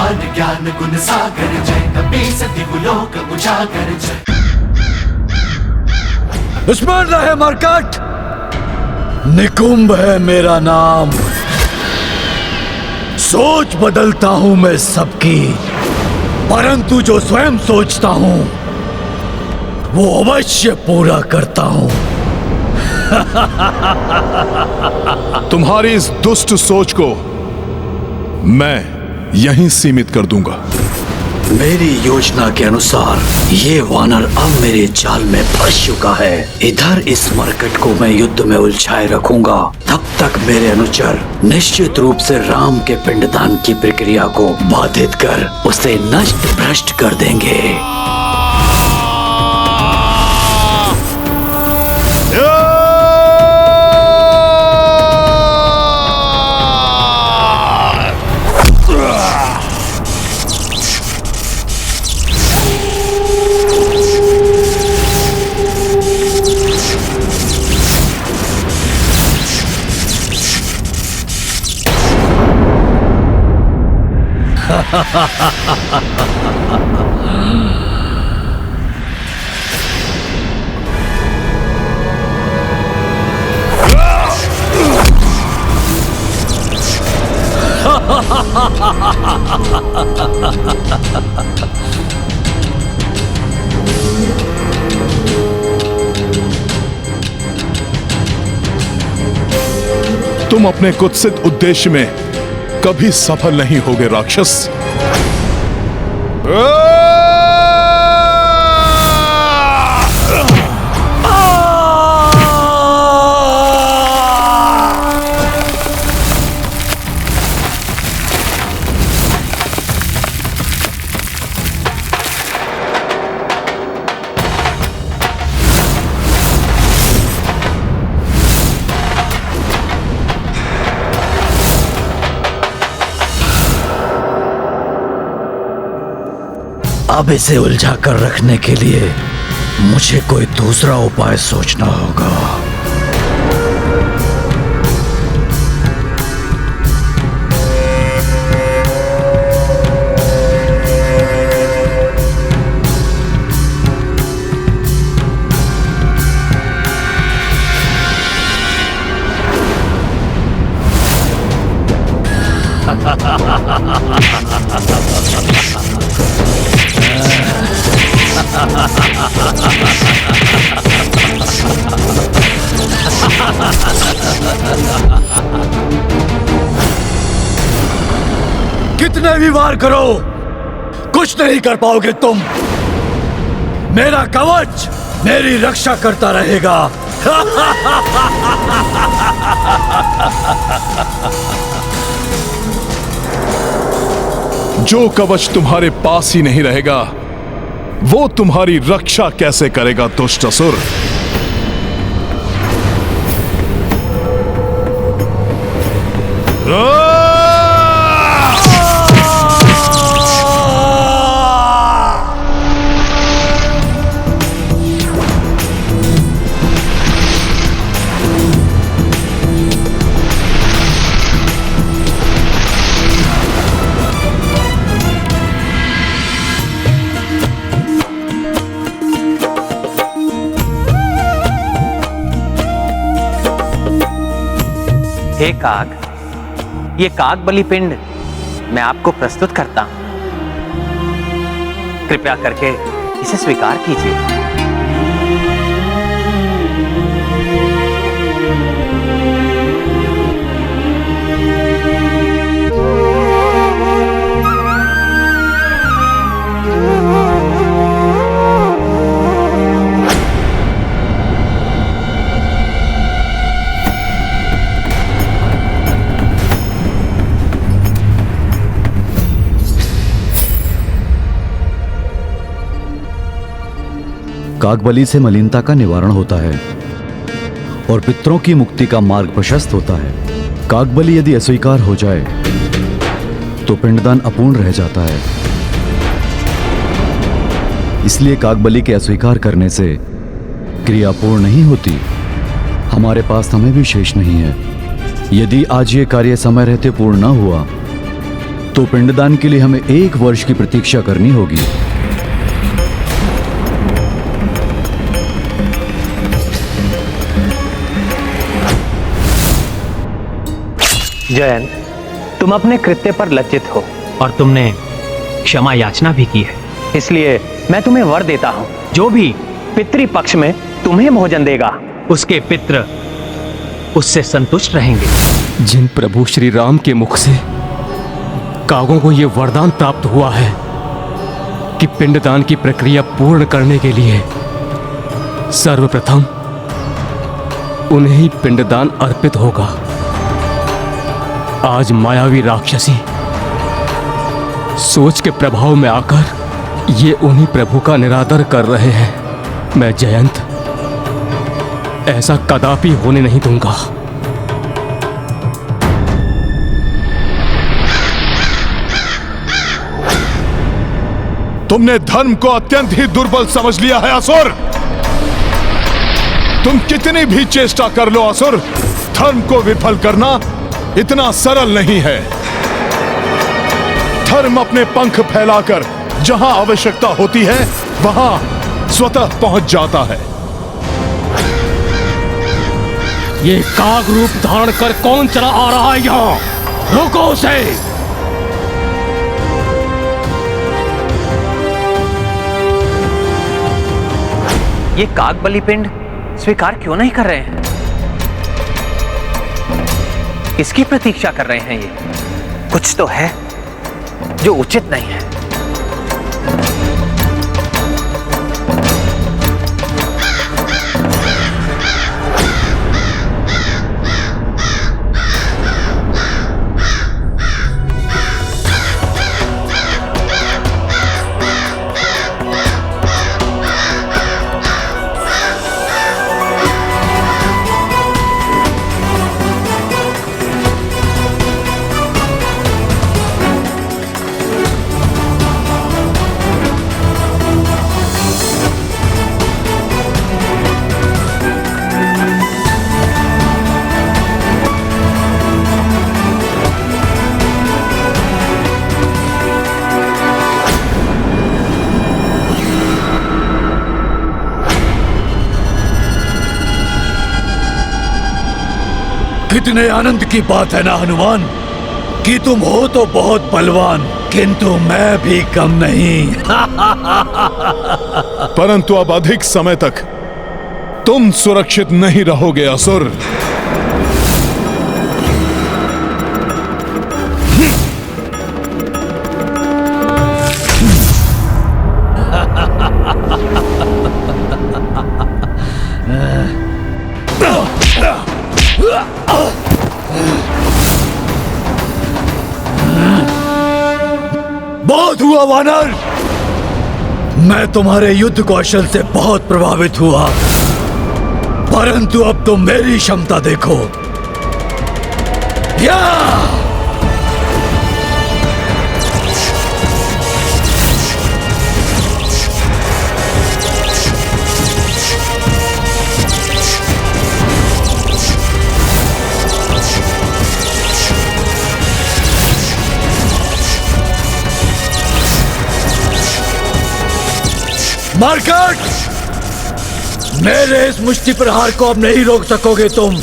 भगवान ज्ञान गुण सागर जय कपि सति लोक उजागर जय। दुश्मन रहे मरकट, निकुंभ है मेरा नाम। सोच बदलता हूं मैं सबकी, परंतु जो स्वयं सोचता हूं वो अवश्य पूरा करता हूं। तुम्हारी इस दुष्ट सोच को मैं यहीं सीमित कर दूंगा। मेरी योजना के अनुसार ये वानर अब मेरे जाल में फंस चुका है। इधर इस मरकट को मैं युद्ध में उलझाए रखूंगा, तब तक मेरे अनुचर निश्चित रूप से राम के पिंडदान की प्रक्रिया को बाधित कर उसे नष्ट भ्रष्ट कर देंगे। तुम अपने कुत्सित उद्देश्य में कभी सफल नहीं होगे राक्षस। अब इसे उलझा कर रखने के लिए मुझे कोई दूसरा उपाय सोचना होगा। कितने भी वार करो, कुछ नहीं कर पाओगे तुम। मेरा कवच मेरी रक्षा करता रहेगा। जो कवच तुम्हारे पास ही नहीं रहेगा वो तुम्हारी रक्षा कैसे करेगा दुष्ट असुर। हे काग, ये काग बलि पिंड मैं आपको प्रस्तुत करता हूं। कृपया करके इसे स्वीकार कीजिए। कागबली से मलिनता का निवारण होता है और पितरों की मुक्ति का मार्ग प्रशस्त होता है। कागबली यदि अस्वीकार हो जाए तो पिंडदान अपूर्ण रह जाता है। इसलिए कागबली के अस्वीकार करने से क्रिया पूर्ण नहीं होती। हमारे पास समय भी शेष नहीं है। यदि आज ये कार्य समय रहते पूर्ण न हुआ तो पिंडदान के लिए हमें 1 वर्ष की प्रतीक्षा करनी होगी। जयंत, तुम अपने कृत्य पर लज्जित हो और तुमने क्षमा याचना भी की है। इसलिए मैं तुम्हें वर देता हूं, जो भी पितृपक्ष में तुम्हें भोजन देगा उसके पितृ उससे संतुष्ट रहेंगे। जिन प्रभु श्री राम के मुख से कागों को यह वरदान प्राप्त हुआ है कि पिंडदान की प्रक्रिया पूर्ण करने के लिए सर्वप्रथम उन्हें ही पिंडदान अर्पित होगा, आज मायावी राक्षसी सोच के प्रभाव में आकर ये उन्हीं प्रभु का निरादर कर रहे हैं। मैं जयंत ऐसा कदापि होने नहीं दूंगा। तुमने धर्म को अत्यंत ही दुर्बल समझ लिया है असुर। तुम कितनी भी चेष्टा कर लो असुर, धर्म को विफल करना इतना सरल नहीं है। धर्म अपने पंख फैलाकर जहां आवश्यकता होती है वहां स्वतः पहुंच जाता है। ये काग रूप धारण कर कौन चला आ रहा है यहाँ? रोको उसे। ये काग बलि पिंड स्वीकार क्यों नहीं कर रहे हैं? किसकी प्रतीक्षा कर रहे हैं? ये कुछ तो है जो उचित नहीं है। कितने आनंद की बात है ना हनुमान कि तुम हो तो बहुत बलवान, किंतु मैं भी कम नहीं। परंतु अब अधिक समय तक तुम सुरक्षित नहीं रहोगे असुर। बहुत हुआ वानर, मैं तुम्हारे युद्ध कौशल से बहुत प्रभावित हुआ, परंतु अब तुम मेरी क्षमता देखो। या मार्कट, मेरे इस मुष्टि प्रहार को अब नहीं रोक सकोगे तुम।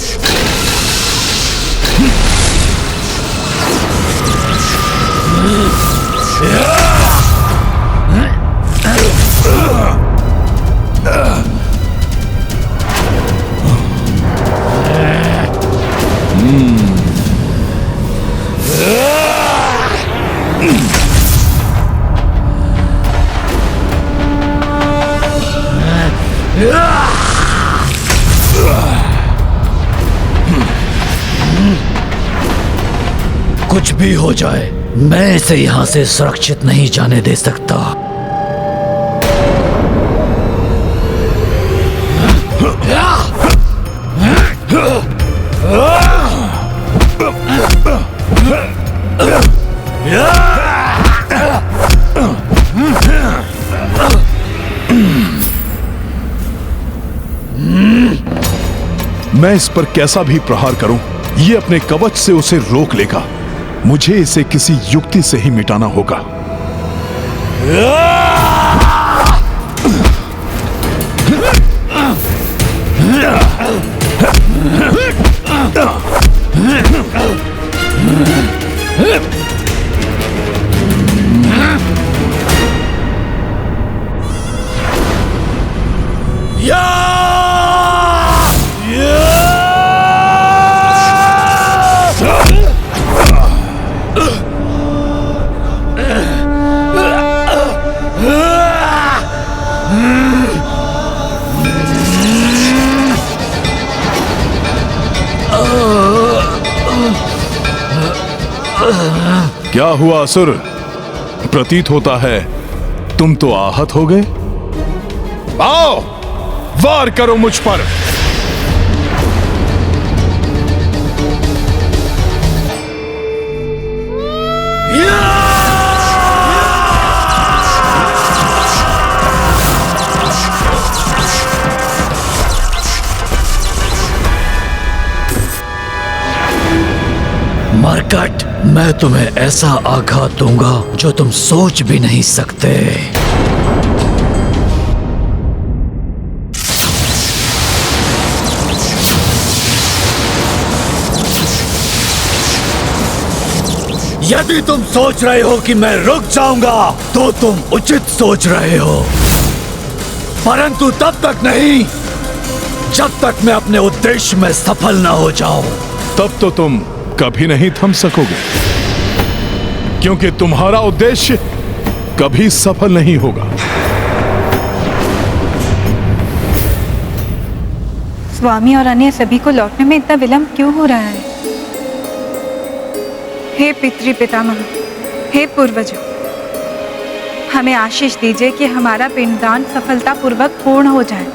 कुछ भी हो जाए, मैं इसे यहां से सुरक्षित नहीं जाने दे सकता। मैं इस पर कैसा भी प्रहार करूं, ये अपने कवच से उसे रोक लेगा। मुझे इसे किसी युक्ति से ही मिटाना होगा। क्या हुआ असुर? प्रतीत होता है तुम तो आहत हो गए। आओ, वार करो मुझ पर। मरकट, मैं तुम्हें ऐसा आघात दूंगा जो तुम सोच भी नहीं सकते। यदि तुम सोच रहे हो कि मैं रुक जाऊंगा तो तुम उचित सोच रहे हो, परंतु तब तक नहीं जब तक मैं अपने उद्देश्य में सफल ना हो जाऊं। तब तो तुम कभी नहीं थम सकोगे, क्योंकि तुम्हारा उद्देश्य कभी सफल नहीं होगा। स्वामी और अन्य सभी को लौटने में इतना विलंब क्यों हो रहा है? हे पितृ पितामह, हे पूर्वजों, हमें आशीष दीजिए कि हमारा पिंडदान सफलतापूर्वक पूर्ण हो जाए।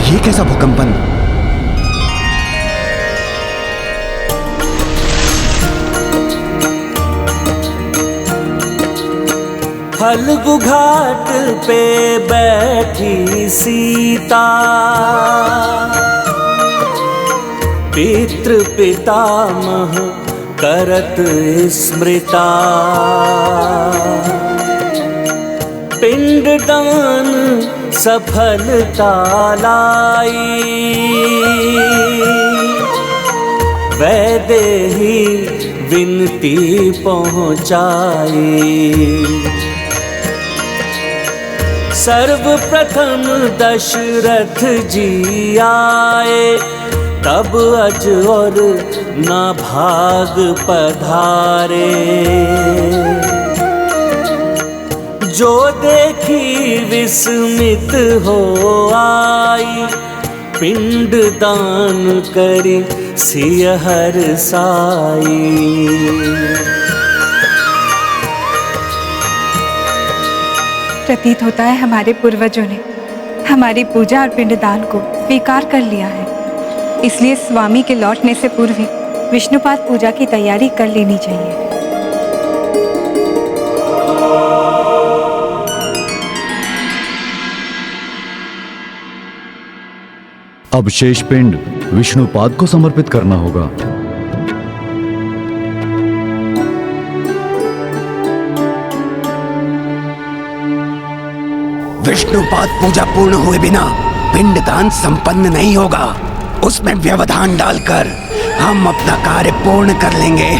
ये कैसा भूकंपन? फल्गु घाट पे बैठी सीता, पितृ पितामह करत स्मृता। पिंडदान सफलता लाई, वैदेही विनती पहुंचाई। सर्वप्रथम दशरथ जी आए, तब अज और ना भाग पधारे। जो देखी विस्मित हो आई, पिंड दान करी सिय हर्षाई। प्रतीत होता है हमारे पूर्वजों ने हमारी पूजा और पिंडदान को स्वीकार कर लिया है, इसलिए स्वामी के लौटने से पूर्व ही विष्णुपाद पूजा की तैयारी कर लेनी चाहिए। अब शेष पिंड विष्णुपाद को समर्पित करना होगा। विष्णुपाद पूजा पूर्ण हुए बिना पिंडदान संपन्न नहीं होगा। उसमें व्यवधान डालकर हम अपना कार्य पूर्ण कर लेंगे।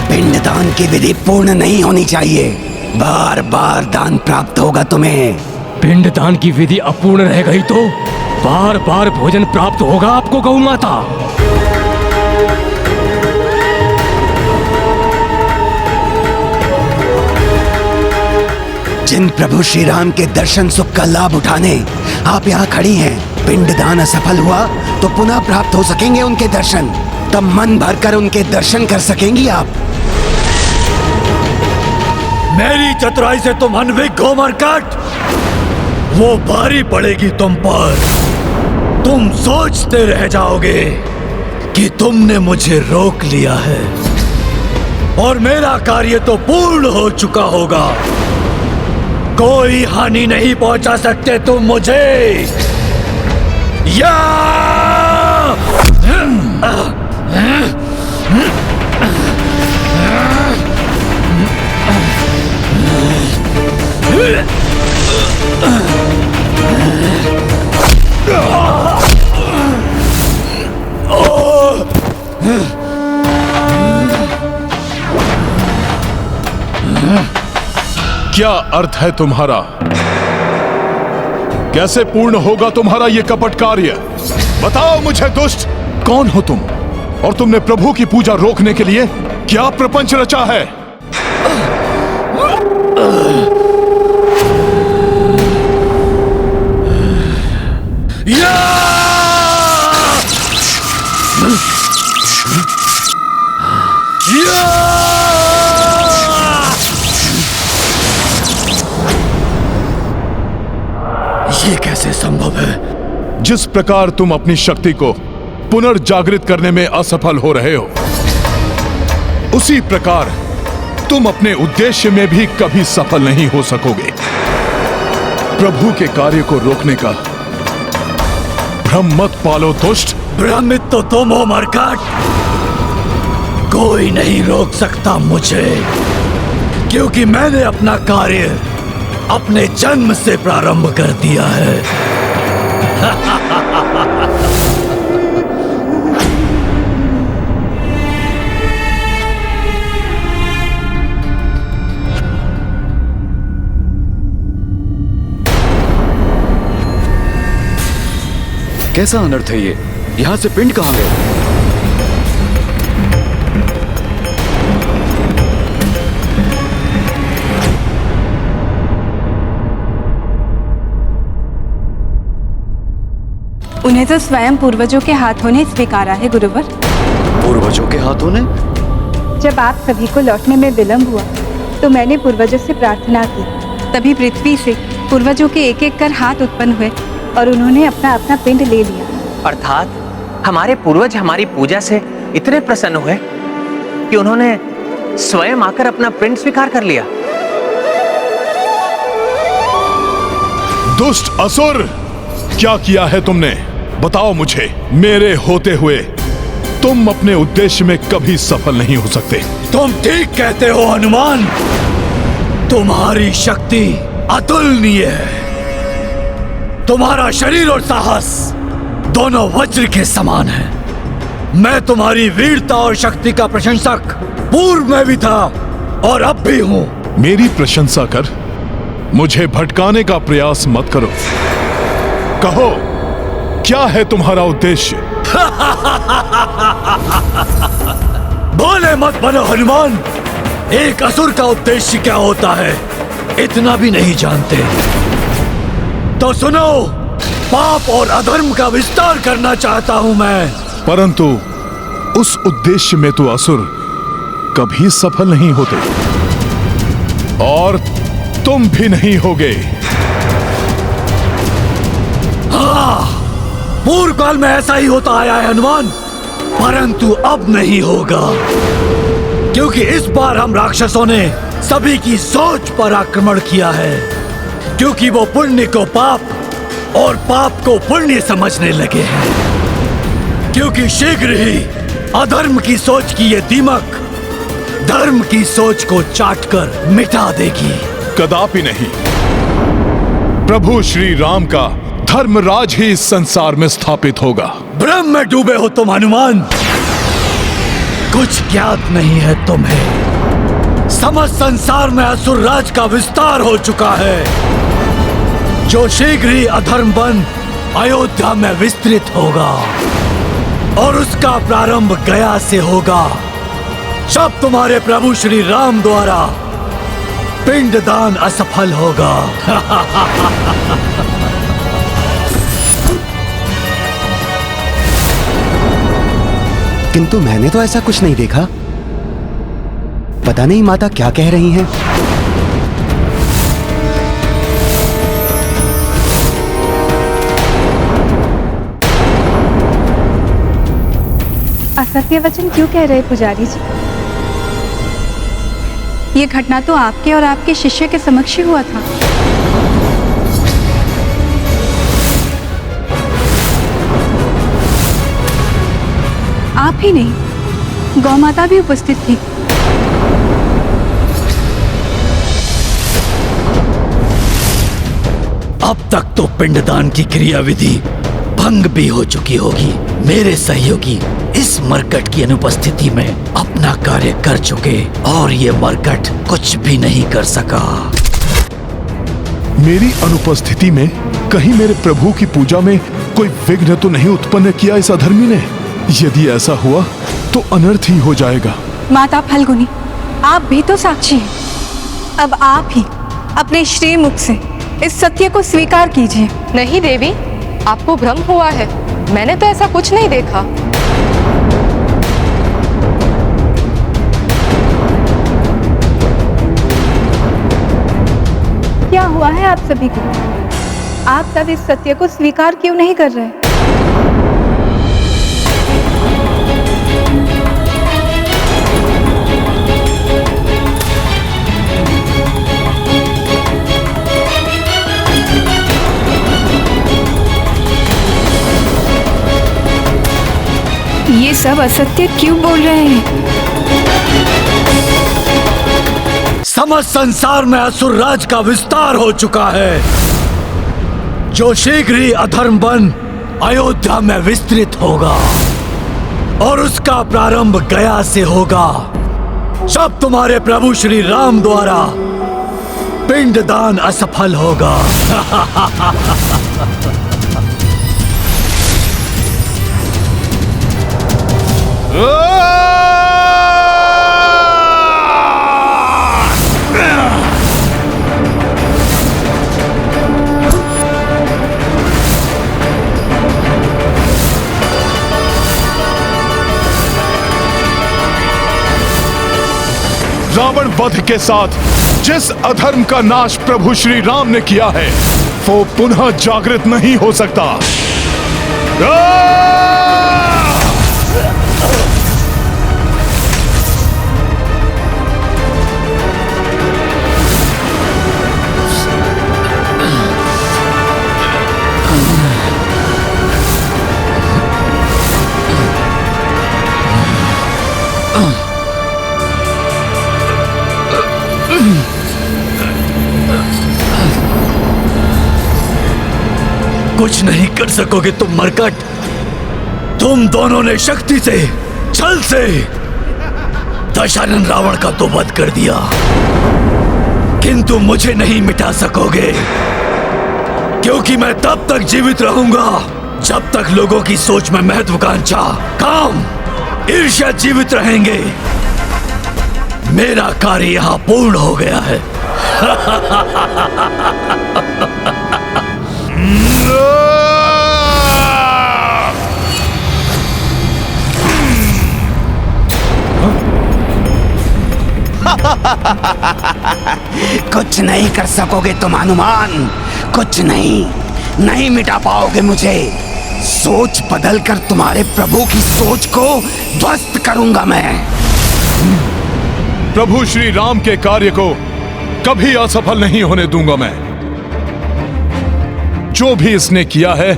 पिंडदान की विधि पूर्ण नहीं होनी चाहिए। बार बार दान प्राप्त होगा तुम्हें। पिंडदान की विधि अपूर्ण रह गई तो बार बार भोजन प्राप्त होगा आपको गौ माता। जिन प्रभु श्री राम के दर्शन सुख का लाभ उठाने आप यहाँ खड़ी हैं, पिंडदान असफल हुआ तो पुनः प्राप्त हो सकेंगे उनके दर्शन। तब मन भरकर उनके दर्शन कर सकेंगी आप। मेरी चतुराई से तुम अनभिज्ञ हो मरकट। वो भारी पड़ेगी तुम पर। तुम सोचते रह जाओगे कि तुमने मुझे रोक लिया है और मेरा कार्य तो पूर्ण हो चुका होगा। कोई हानि नहीं पहुंचा सकते तुम मुझे। या क्या अर्थ है तुम्हारा? कैसे पूर्ण होगा तुम्हारा ये कपट कार्य? बताओ मुझे दुष्ट, कौन हो तुम और तुमने प्रभु की पूजा रोकने के लिए क्या प्रपंच रचा है? ये कैसे संभव है? जिस प्रकार तुम अपनी शक्ति को पुनर्जागृत करने में असफल हो रहे हो, उसी प्रकार तुम अपने उद्देश्य में भी कभी सफल नहीं हो सकोगे। प्रभु के कार्य को रोकने का भ्रम मत पालो दुष्ट। भ्रमित तो तुम हो मरकट। कोई नहीं रोक सकता मुझे, क्योंकि मैंने अपना कार्य अपने जन्म से प्रारंभ कर दिया है। कैसा अनर्थ है ये? यहां से पिंड कहां गए? उन्हें तो स्वयं पूर्वजों के हाथों ने स्वीकारा है गुरुवर। पूर्वजों के हाथों ने? जब आप सभी को लौटने में विलंब हुआ तो मैंने पूर्वजों से प्रार्थना की। तभी पृथ्वी से पूर्वजों के एक एक कर हाथ उत्पन्न हुए और उन्होंने अपना अपना पिंड ले लिया। अर्थात हमारे पूर्वज हमारी पूजा से इतने प्रसन्न हुए कि उन्होंने स्वयं आकर अपना पिंड स्वीकार कर लिया। दुष्ट असुर, क्या किया है तुमने? बताओ मुझे। मेरे होते हुए तुम अपने उद्देश्य में कभी सफल नहीं हो सकते। तुम ठीक कहते हो हनुमान। तुम्हारी शक्ति अतुलनीय है। तुम्हारा शरीर और साहस दोनों वज्र के समान है। मैं तुम्हारी वीरता और शक्ति का प्रशंसक पूर्व में भी था और अब भी हूं। मेरी प्रशंसा कर मुझे भटकाने का प्रयास मत करो। कहो, क्या है तुम्हारा उद्देश्य? बोले मत बनो हनुमान। एक असुर का उद्देश्य क्या होता है इतना भी नहीं जानते। तो सुनो, पाप और अधर्म का विस्तार करना चाहता हूं मैं। परंतु उस उद्देश्य में तो असुर कभी सफल नहीं होते और तुम भी नहीं होगे। हाँ, पूर्व काल में ऐसा ही होता आया है हनुमान, परंतु अब नहीं होगा, क्योंकि इस बार हम राक्षसों ने सभी की सोच पर आक्रमण किया है, क्योंकि वो पुण्य को पाप और पाप को पुण्य समझने लगे हैं। क्योंकि शीघ्र ही अधर्म की सोच की ये दीमक धर्म की सोच को चाटकर मिटा देगी। कदापि नहीं। प्रभु श्री राम का धर्मराज ही इस संसार में स्थापित होगा। भ्रम में डूबे हो तुम हनुमान। कुछ ज्ञात नहीं है तुम्हें। समस्त संसार में असुर राज का विस्तार हो चुका है, जो शीघ्र ही अधर्म बन अयोध्या में विस्तृत होगा और उसका प्रारंभ गया से होगा। जब तुम्हारे प्रभु श्री राम द्वारा पिंडदान असफल होगा। किंतु मैंने तो ऐसा कुछ नहीं देखा। पता नहीं माता क्या कह रही हैं। असत्य वचन क्यों कह रहे पुजारी जी? ये घटना तो आपके और आपके शिष्य के समक्ष ही हुआ था। आप ही नहीं, गौ माता भी उपस्थित थी। अब तक तो पिंडदान की क्रियाविधि भंग भी हो चुकी होगी। मेरे सहयोगी इस मरकट की अनुपस्थिति में अपना कार्य कर चुके और ये मरकट कुछ भी नहीं कर सका। मेरी अनुपस्थिति में कहीं मेरे प्रभु की पूजा में कोई विघ्न तो नहीं उत्पन्न किया इस अधर्मी ने? यदि ऐसा हुआ तो अनर्थ ही हो जाएगा। माता फल्गुनी, आप भी तो साक्षी हैं। अब आप ही अपने श्री मुख से इस सत्य को स्वीकार कीजिए। नहीं देवी, आपको भ्रम हुआ है। मैंने तो ऐसा कुछ नहीं देखा। क्या हुआ है आप सभी को? आप सब इस सत्य को स्वीकार क्यों नहीं कर रहे? ये सब असत्य क्यों बोल रहे हैं? समस्त संसार में असुर राज का विस्तार हो चुका है, जो शीघ्र ही अधर्म बन अयोध्या में विस्तृत होगा और उसका प्रारंभ गया से होगा। जब तुम्हारे प्रभु श्री राम द्वारा पिंडदान असफल होगा। रावण वध के साथ जिस अधर्म का नाश प्रभु श्री राम ने किया है, वो पुनः जागृत नहीं हो सकता। कुछ नहीं कर सकोगे तुम मरकट। तुम दोनों ने शक्ति से, छल से दशानन रावण का तो वध कर दिया, किंतु मुझे नहीं मिटा सकोगे, क्योंकि मैं तब तक जीवित रहूंगा जब तक लोगों की सोच में महत्वाकांक्षा, काम, ईर्ष्या जीवित रहेंगे। मेरा कार्य यहां पूर्ण हो गया है। कुछ नहीं कर सकोगे तुम हनुमान, कुछ नहीं मिटा पाओगे मुझे। सोच बदलकर तुम्हारे प्रभु की सोच को ध्वस्त करूंगा मैं। प्रभु श्री राम के कार्य को कभी असफल नहीं होने दूंगा मैं। जो भी इसने किया है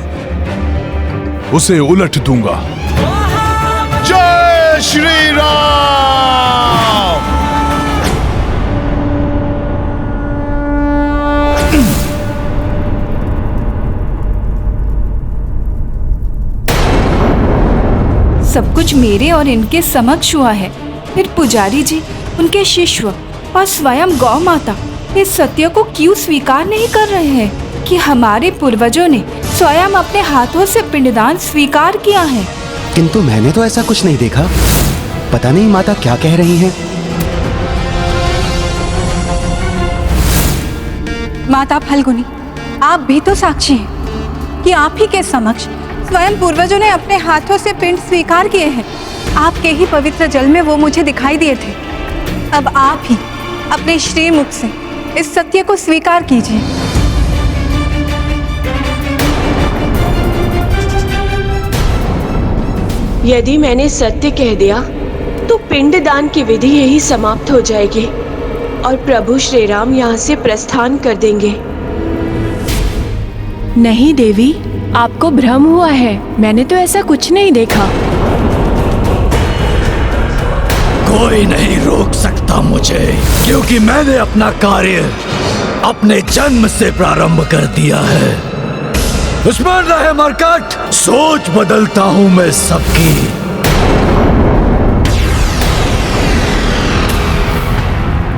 उसे उलट दूंगा। जय श्री राम। सब कुछ मेरे और इनके समक्ष हुआ है, फिर पुजारी जी, उनके शिष्य और स्वयं गौ माता इस सत्य को क्यों स्वीकार नहीं कर रहे हैं कि हमारे पूर्वजों ने स्वयं अपने हाथों से पिंडदान स्वीकार किया है? किंतु मैंने तो ऐसा कुछ नहीं देखा। पता नहीं माता क्या कह रही हैं। माता फल्गुनी, आप भी तो साक्षी हैं कि आप ही के समक्ष स्वयं पूर्वजों ने अपने हाथों से पिंड स्वीकार किए हैं। आपके ही पवित्र जल में वो मुझे दिखाई दिए थे। अब आप ही अपने श्री मुख से इस सत्य को स्वीकार कीजिए। यदि मैंने सत्य कह दिया तो पिंडदान की विधि यही समाप्त हो जाएगी और प्रभु श्री राम यहाँ से प्रस्थान कर देंगे। नहीं देवी, आपको भ्रम हुआ है। मैंने तो ऐसा कुछ नहीं देखा। कोई नहीं रोक सकता मुझे, क्योंकि मैंने अपना कार्य अपने जन्म से प्रारंभ कर दिया है। दुश्मन रहे मरकट, सोच बदलता हूं मैं सबकी।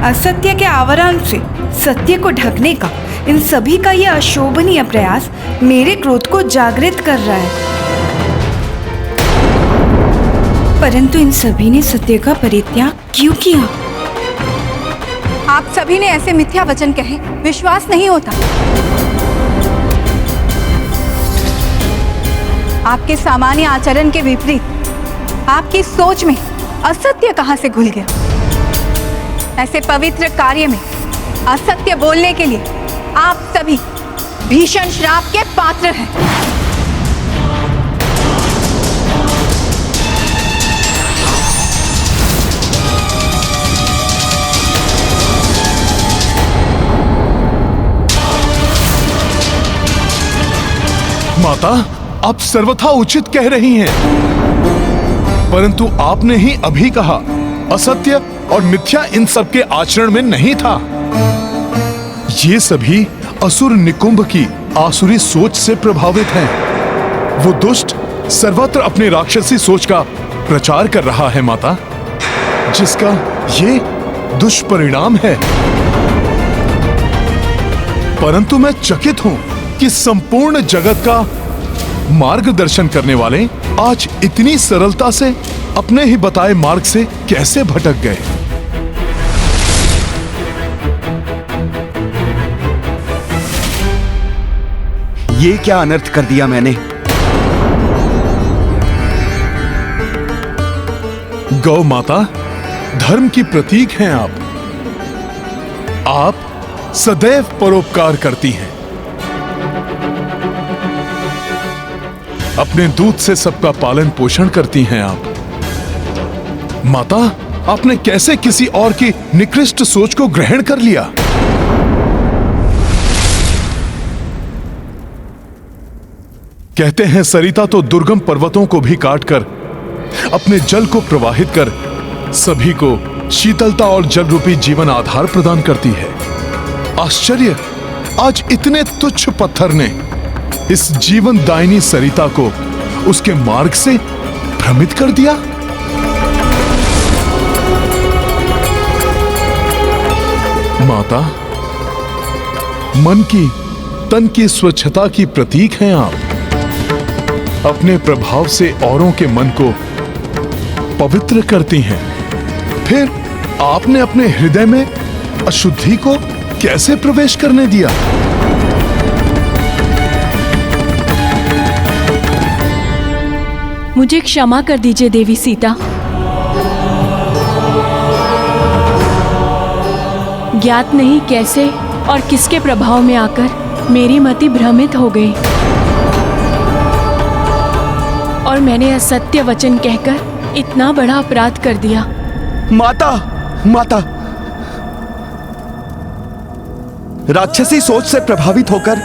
असत्य के आवरण से सत्य को ढकने का इन सभी का यह अशोभनीय प्रयास मेरे क्रोध को जागृत कर रहा है, परंतु इन सभी ने सत्य का परित्याग क्यों किया? आप सभी ने ऐसे मिथ्या वचन कहे, विश्वास नहीं होता। आपके सामान्य आचरण के विपरीत आपकी सोच में असत्य कहां से घुल गया? ऐसे पवित्र कार्य में असत्य बोलने के लिए आप सभी भीषण श्राप के पात्र हैं। माता, आप सर्वथा उचित कह रही हैं, परंतु आपने ही अभी कहा असत्य और मिथ्या इन सब के आचरण में नहीं था। ये सभी असुर निकुंभ की आसुरी सोच से प्रभावित हैं। वो दुष्ट सर्वत्र अपने राक्षसी सोच का प्रचार कर रहा है माता, जिसका ये दुष्परिणाम है। परंतु मैं चकित हूं कि संपूर्ण जगत का मार्गदर्शन करने वाले आज इतनी सरलता से अपने ही बताए मार्ग से कैसे भटक गए। ये क्या अनर्थ कर दिया मैंने? गौ माता, धर्म की प्रतीक हैं आप। आप सदैव परोपकार करती हैं। अपने दूध से सबका पालन पोषण करती हैं आप। माता, आपने कैसे किसी और की निकृष्ट सोच को ग्रहण कर लिया? कहते हैं सरिता तो दुर्गम पर्वतों को भी काटकर अपने जल को प्रवाहित कर सभी को शीतलता और जल रूपी जीवन आधार प्रदान करती है। आश्चर्य, आज इतने तुच्छ पत्थर ने इस जीवन दायिनी सरिता को उसके मार्ग से भ्रमित कर दिया। माता, मन की तन की स्वच्छता की प्रतीक हैं आप। अपने प्रभाव से औरों के मन को पवित्र करती हैं। फिर आपने अपने हृदय में अशुद्धि को कैसे प्रवेश करने दिया? मुझे क्षमा कर दीजिए देवी सीता। ज्ञात नहीं कैसे और किसके प्रभाव में आकर मेरी मति भ्रमित हो गई और मैंने असत्य वचन कहकर इतना बड़ा अपराध कर दिया। माता, माता, राक्षसी सोच से प्रभावित होकर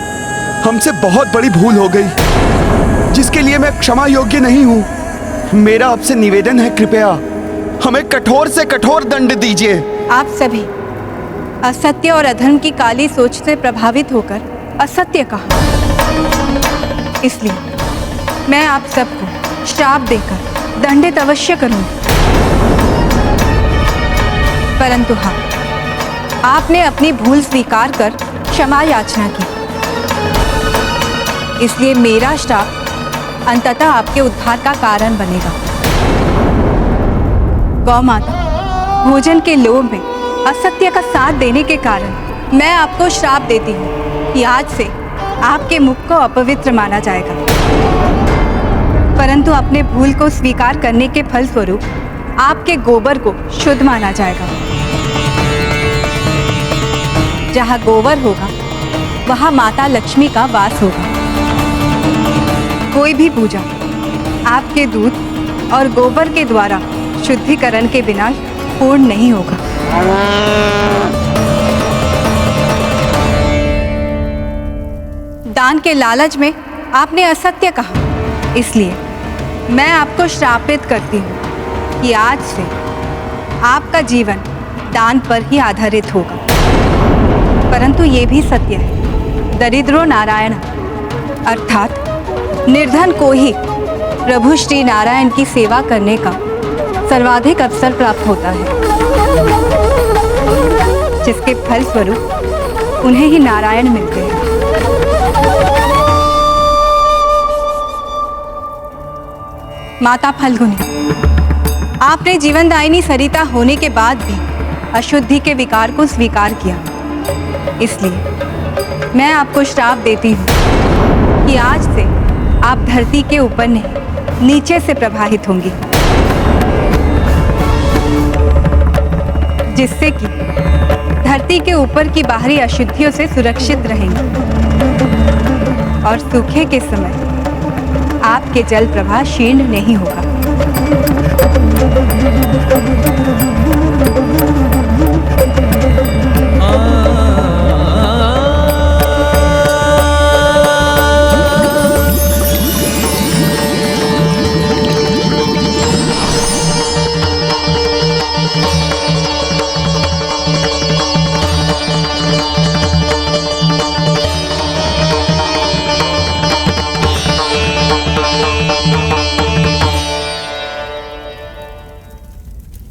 हमसे बहुत बड़ी भूल हो गई, जिसके लिए मैं क्षमा योग्य नहीं हूं। मेरा आपसे निवेदन है, कृपया हमें कठोर से कठोर दंड दीजिए। आप सभी असत्य और अधर्म की काली सोच से प्रभावित होकर असत्य कहा, इसलिए मैं आप सबको श्राप देकर दंडित अवश्य करूंगी। परंतु हाँ, आपने अपनी भूल स्वीकार कर क्षमा याचना की, इसलिए मेरा श्राप अंततः आपके उद्धार का कारण बनेगा। गौ माता, भोजन के लोभ में असत्य का साथ देने के कारण मैं आपको श्राप देती हूँ कि आज से आपके मुख को अपवित्र माना जाएगा, परंतु अपने भूल को स्वीकार करने के फल स्वरूप आपके गोबर को शुद्ध माना जाएगा। जहाँ गोबर होगा वहाँ माता लक्ष्मी का वास होगा। कोई भी पूजा आपके दूध और गोबर के द्वारा शुद्धिकरण के बिना पूर्ण नहीं होगा। दान के लालच में आपने असत्य कहा, इसलिए मैं आपको श्रापित करती हूँ कि आज से आपका जीवन दान पर ही आधारित होगा। परंतु ये भी सत्य है, दरिद्रो नारायण अर्थात निर्धन को ही प्रभु श्री नारायण की सेवा करने का सर्वाधिक अवसर प्राप्त होता है, जिसके फलस्वरूप उन्हें ही नारायण मिलते हैं। माता फल्गुनी, आपने जीवनदायिनी सरिता होने के बाद भी अशुद्धि के विकार को स्वीकार किया, इसलिए मैं आपको श्राप देती हूँ कि आज से आप धरती के ऊपर नहीं नीचे से प्रवाहित होंगी, जिससे कि धरती के ऊपर की बाहरी अशुद्धियों से सुरक्षित रहेंगी और सूखे के समय आपके जल प्रवाह क्षीण नहीं होगा।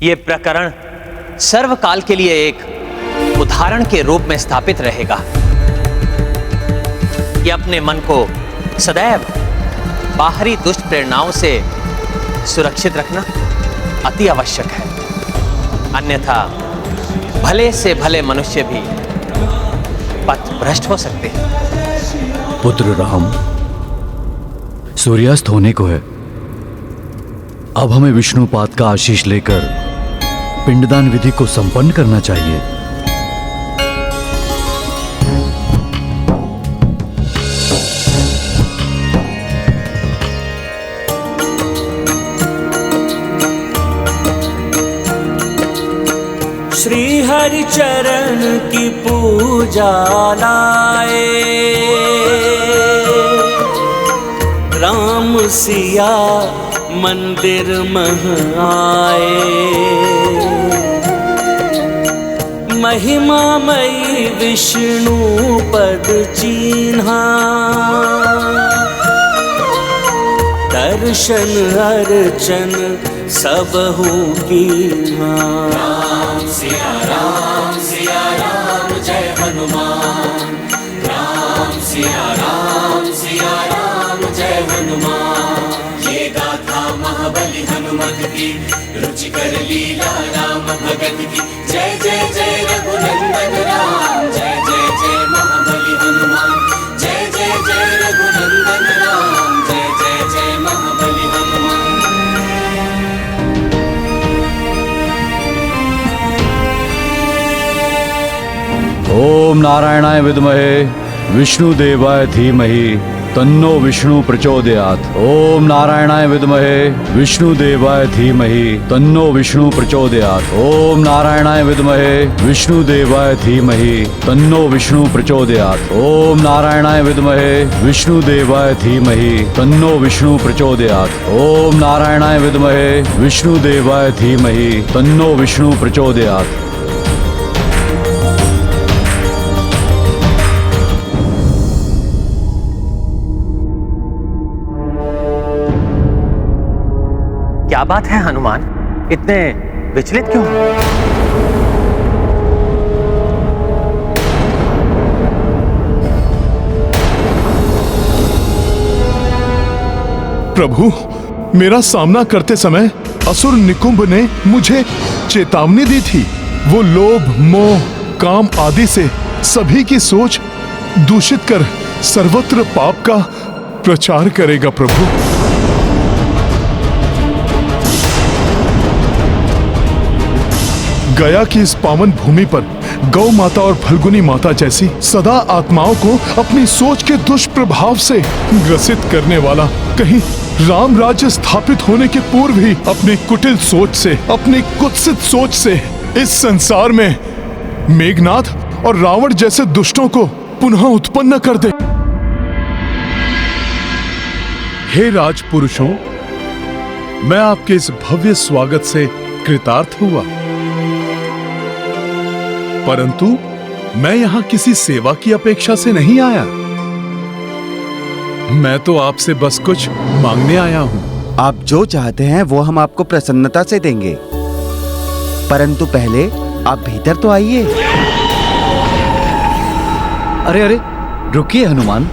ये प्रकरण सर्वकाल के लिए एक उदाहरण के रूप में स्थापित रहेगा कि अपने मन को सदैव बाहरी दुष्ट प्रेरणाओं से सुरक्षित रखना अति आवश्यक है, अन्यथा भले से भले मनुष्य भी पथ भ्रष्ट हो सकते हैं। पुत्र राम, सूर्यास्त होने को है। अब हमें विष्णुपाद का आशीष लेकर पिंडदान विधि को संपन्न करना चाहिए। श्री हरि चरण की पूजा लाए, राम सिया मंदिर मह आए। महिमामयी विष्णु पद चीन्हा, दर्शन अर्चन सबहु कीन्हा। राम सिया राम जय हनुमान, राम सिया राम जय हनुमान। ये गाथा महाबली हनुमत की, रुचिकर लीला राम भगत की। जय जय जय रघुनंदन राम, जय जय जय महाबली हनुमान। जय जय जय रघुनंदन राम, जय जय जय महाबली हनुमान। ओम नारायणाय विद्महे विष्णुदेवाय धीमहि तन्नो विष्णु प्रचोदयात्। ओम नारायणाय विद्महे विष्णुदेवाय धीमहि तन्नो विष्णु प्रचोदयात्। ओम नारायणाय विद्महे विष्णुदेवाय धीमहि तन्नो विष्णु प्रचोदयात्। ओम नारायणाय विद्महे विष्णुदेवाय धीमहि तन्नो विष्णु प्रचोदयात्। ओम नारायणाय विद्महे विष्णुदेवाय धीमहि तन्नो विष्णु प्रचोदयात्। क्या बात है हनुमान, इतने विचलित क्यों? प्रभु, मेरा सामना करते समय असुर निकुंभ ने मुझे चेतावनी दी थी। वो लोभ, मोह, काम आदि से सभी की सोच दूषित कर सर्वत्र पाप का प्रचार करेगा। प्रभु, गया की इस पावन भूमि पर गौ माता और फल्गुनी माता जैसी सदा आत्माओं को अपनी सोच के दुष्प्रभाव से ग्रसित करने वाला, कहीं राम राज्य स्थापित होने के पूर्व ही अपनी कुटिल सोच से, अपनी कुत्सित सोच से इस संसार में मेघनाथ और रावण जैसे दुष्टों को पुनः उत्पन्न कर दे। हे राजपुरुषों, मैं आपके इस भव्य स्वागत से कृतार्थ हुआ, परंतु मैं यहां किसी सेवा की अपेक्षा से नहीं आया। मैं तो आपसे बस कुछ मांगने आया हूं। आप जो चाहते हैं वो हम आपको प्रसन्नता से देंगे, परंतु पहले आप भीतर तो आइए। अरे अरे, रुकिए हनुमान,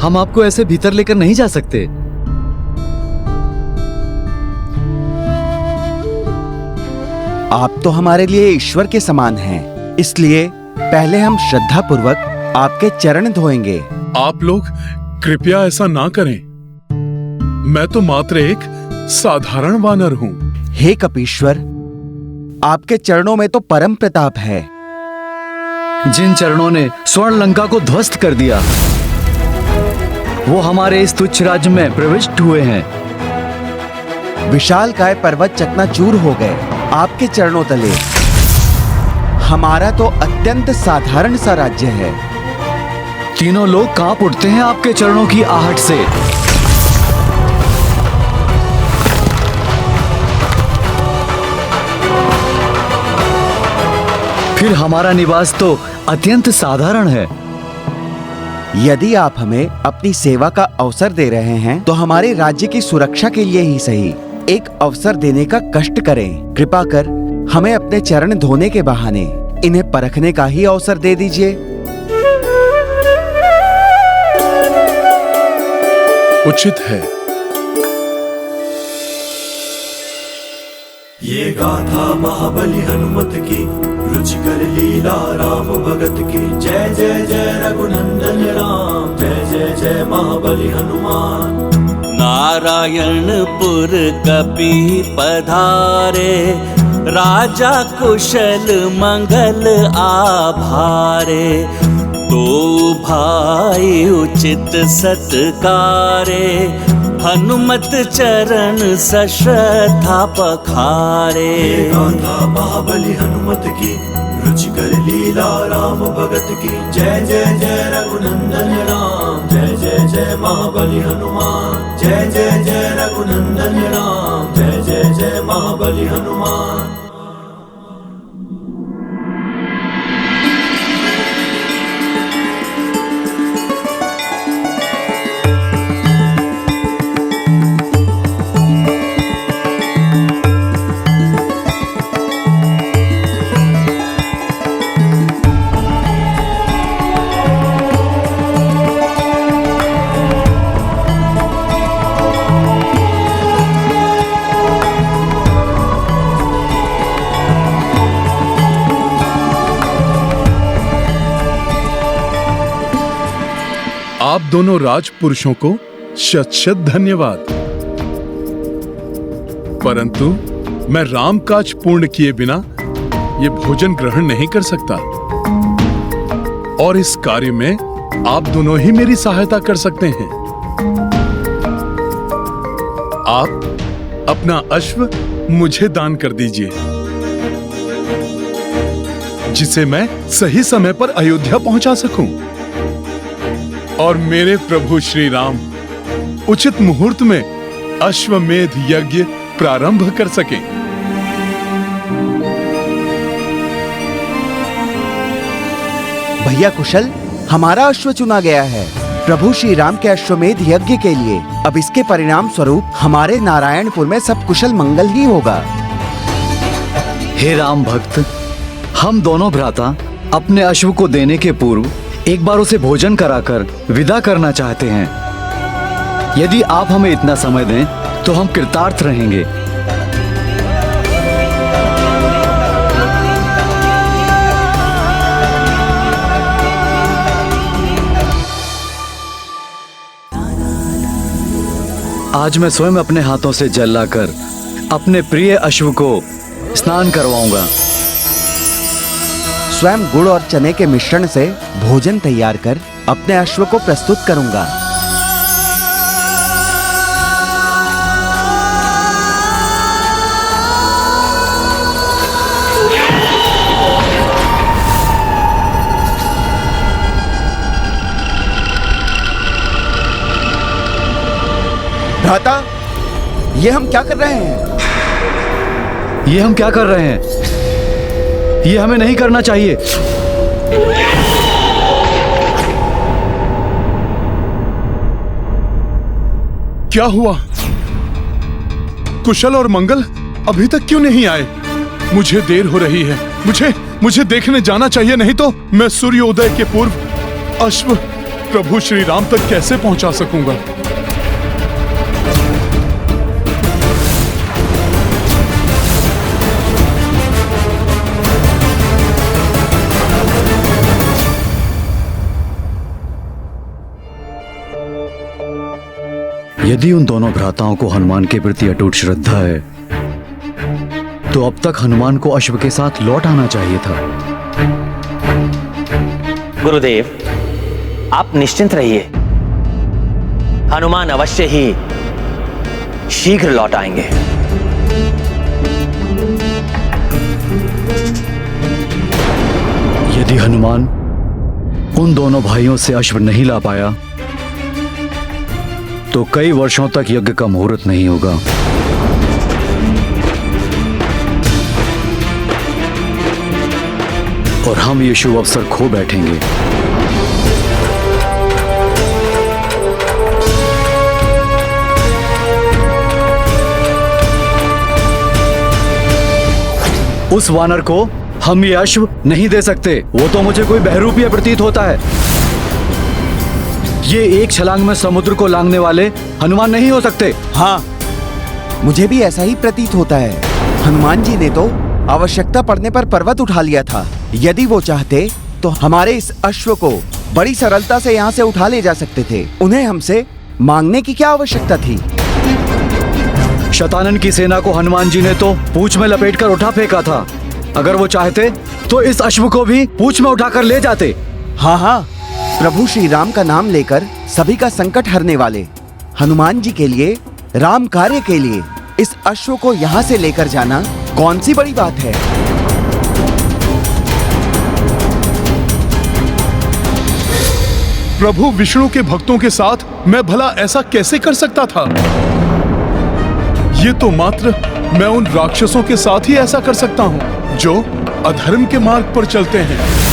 हम आपको ऐसे भीतर लेकर नहीं जा सकते। आप तो हमारे लिए ईश्वर के समान हैं, इसलिए पहले हम श्रद्धा पूर्वक आपके चरण धोएंगे। आप लोग कृपया ऐसा ना करें। मैं तो मात्र एक साधारण वानर हूं। हे कपीश्वर, आपके चरणों में तो परम प्रताप है। जिन चरणों ने स्वर्ण लंका को ध्वस्त कर दिया, वो हमारे इस तुच्छ राज्य में प्रविष्ट हुए हैं। विशालकाय पर्वत चकनाचूर हो गए आपके चरणों तले। हमारा तो अत्यंत साधारण सा राज्य है। तीनों लोग कांप उठते हैं आपके चरणों की आहट से। फिर हमारा निवास तो अत्यंत साधारण है। यदि आप हमें अपनी सेवा का अवसर दे रहे हैं तो हमारे राज्य की सुरक्षा के लिए ही सही एक अवसर देने का कष्ट करें। कृपा कर हमें अपने चरण धोने के बहाने इन्हें परखने का ही अवसर दे दीजिए। उचित है। ये गाथा महाबली हनुमत की, रुचिकर लीला राम भगत की। जय जय जय रघुनंदन राम, जय जय जय महाबली हनुमान। नारायणपुर कपि पधारे, राजा कुशल मंगल आभारे। दो भाई उचित सत्कारे, हनुमत चरण सश्रद्धा पखारे। गाथा महाबली हनुमत की, रुचिकर लीला राम भगत की। जय जय जय रघुनंदन राम, जय जय जय महाबली हनुमान। जय जय जय रघुनंदन राम, जय जय जय महाबली हनुमान। आप दोनों राजपुरुषों को शत शत धन्यवाद, परंतु मैं राम काज पूर्ण किए बिना ये भोजन ग्रहण नहीं कर सकता, और इस कार्य में आप दोनों ही मेरी सहायता कर सकते हैं। आप अपना अश्व मुझे दान कर दीजिए, जिसे मैं सही समय पर अयोध्या पहुंचा सकूं और मेरे प्रभु श्री राम उचित मुहूर्त में अश्वमेध यज्ञ प्रारंभ कर सकें। भैया कुशल, हमारा अश्व चुना गया है प्रभु श्री राम के अश्वमेध यज्ञ के लिए। अब इसके परिणाम स्वरूप हमारे नारायणपुर में सब कुशल मंगल ही होगा। हे राम भक्त, हम दोनों भ्राता अपने अश्व को देने के पूर्व एक बार उसे भोजन कराकर विदा करना चाहते हैं। यदि आप हमें इतना समय दें तो हम कृतार्थ रहेंगे। आज मैं स्वयं अपने हाथों से जल लाकर अपने प्रिय अश्व को स्नान करवाऊंगा। स्वयं गुड़ और चने के मिश्रण से भोजन तैयार कर अपने अश्व को प्रस्तुत करूंगा। भ्राता, ये हम क्या कर रहे हैं? ये हम क्या कर रहे हैं? ये हमें नहीं करना चाहिए। क्या हुआ? कुशल और मंगल अभी तक क्यों नहीं आए? मुझे देर हो रही है। मुझे देखने जाना चाहिए, नहीं तो मैं सूर्योदय के पूर्व अश्व प्रभु श्री राम तक कैसे पहुंचा सकूंगा? यदि उन दोनों भ्राताओं को हनुमान के प्रति अटूट श्रद्धा है, तो अब तक हनुमान को अश्व के साथ लौट आना चाहिए था। गुरुदेव, आप निश्चिंत रहिए, हनुमान अवश्य ही शीघ्र लौट आएंगे। यदि हनुमान उन दोनों भाइयों से अश्व नहीं ला पाया, तो कई वर्षों तक यज्ञ का मुहूर्त नहीं होगा। और हम ये शुभ अवसर खो बैठेंगे। उस वानर को हम ये अश्व नहीं दे सकते। वो तो मुझे कोई बहरूपीय प्रतीत होता है। ये एक छलांग में समुद्र को लांघने वाले हनुमान नहीं हो सकते। हाँ, मुझे भी ऐसा ही प्रतीत होता है। हनुमान जी ने तो आवश्यकता पड़ने पर पर्वत उठा लिया था। यदि वो चाहते तो हमारे इस अश्व को बड़ी सरलता से यहाँ से उठा ले जा सकते थे। उन्हें हमसे मांगने की क्या आवश्यकता थी? शतानन की सेना को हनुमान जी ने तो पूंछ में लपेटकर उठा फेंका था। अगर वो चाहते तो इस अश्व को भी पूंछ में उठाकर ले जाते। हाँ, प्रभु श्री राम का नाम लेकर सभी का संकट हरने वाले हनुमान जी के लिए, राम कार्य के लिए इस अश्व को यहाँ से लेकर जाना कौन सी बड़ी बात है? प्रभु विष्णु के भक्तों के साथ मैं भला ऐसा कैसे कर सकता था? ये तो मात्र मैं उन राक्षसों के साथ ही ऐसा कर सकता हूँ जो अधर्म के मार्ग पर चलते हैं।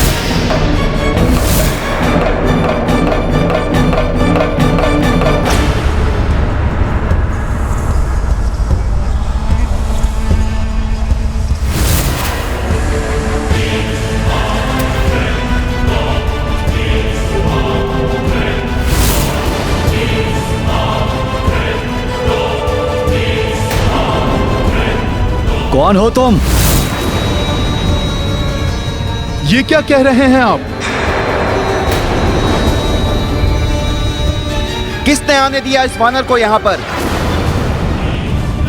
कौन हो तुम? ये क्या कह रहे हैं आप? किसने आने दिया इस वानर को यहाँ पर?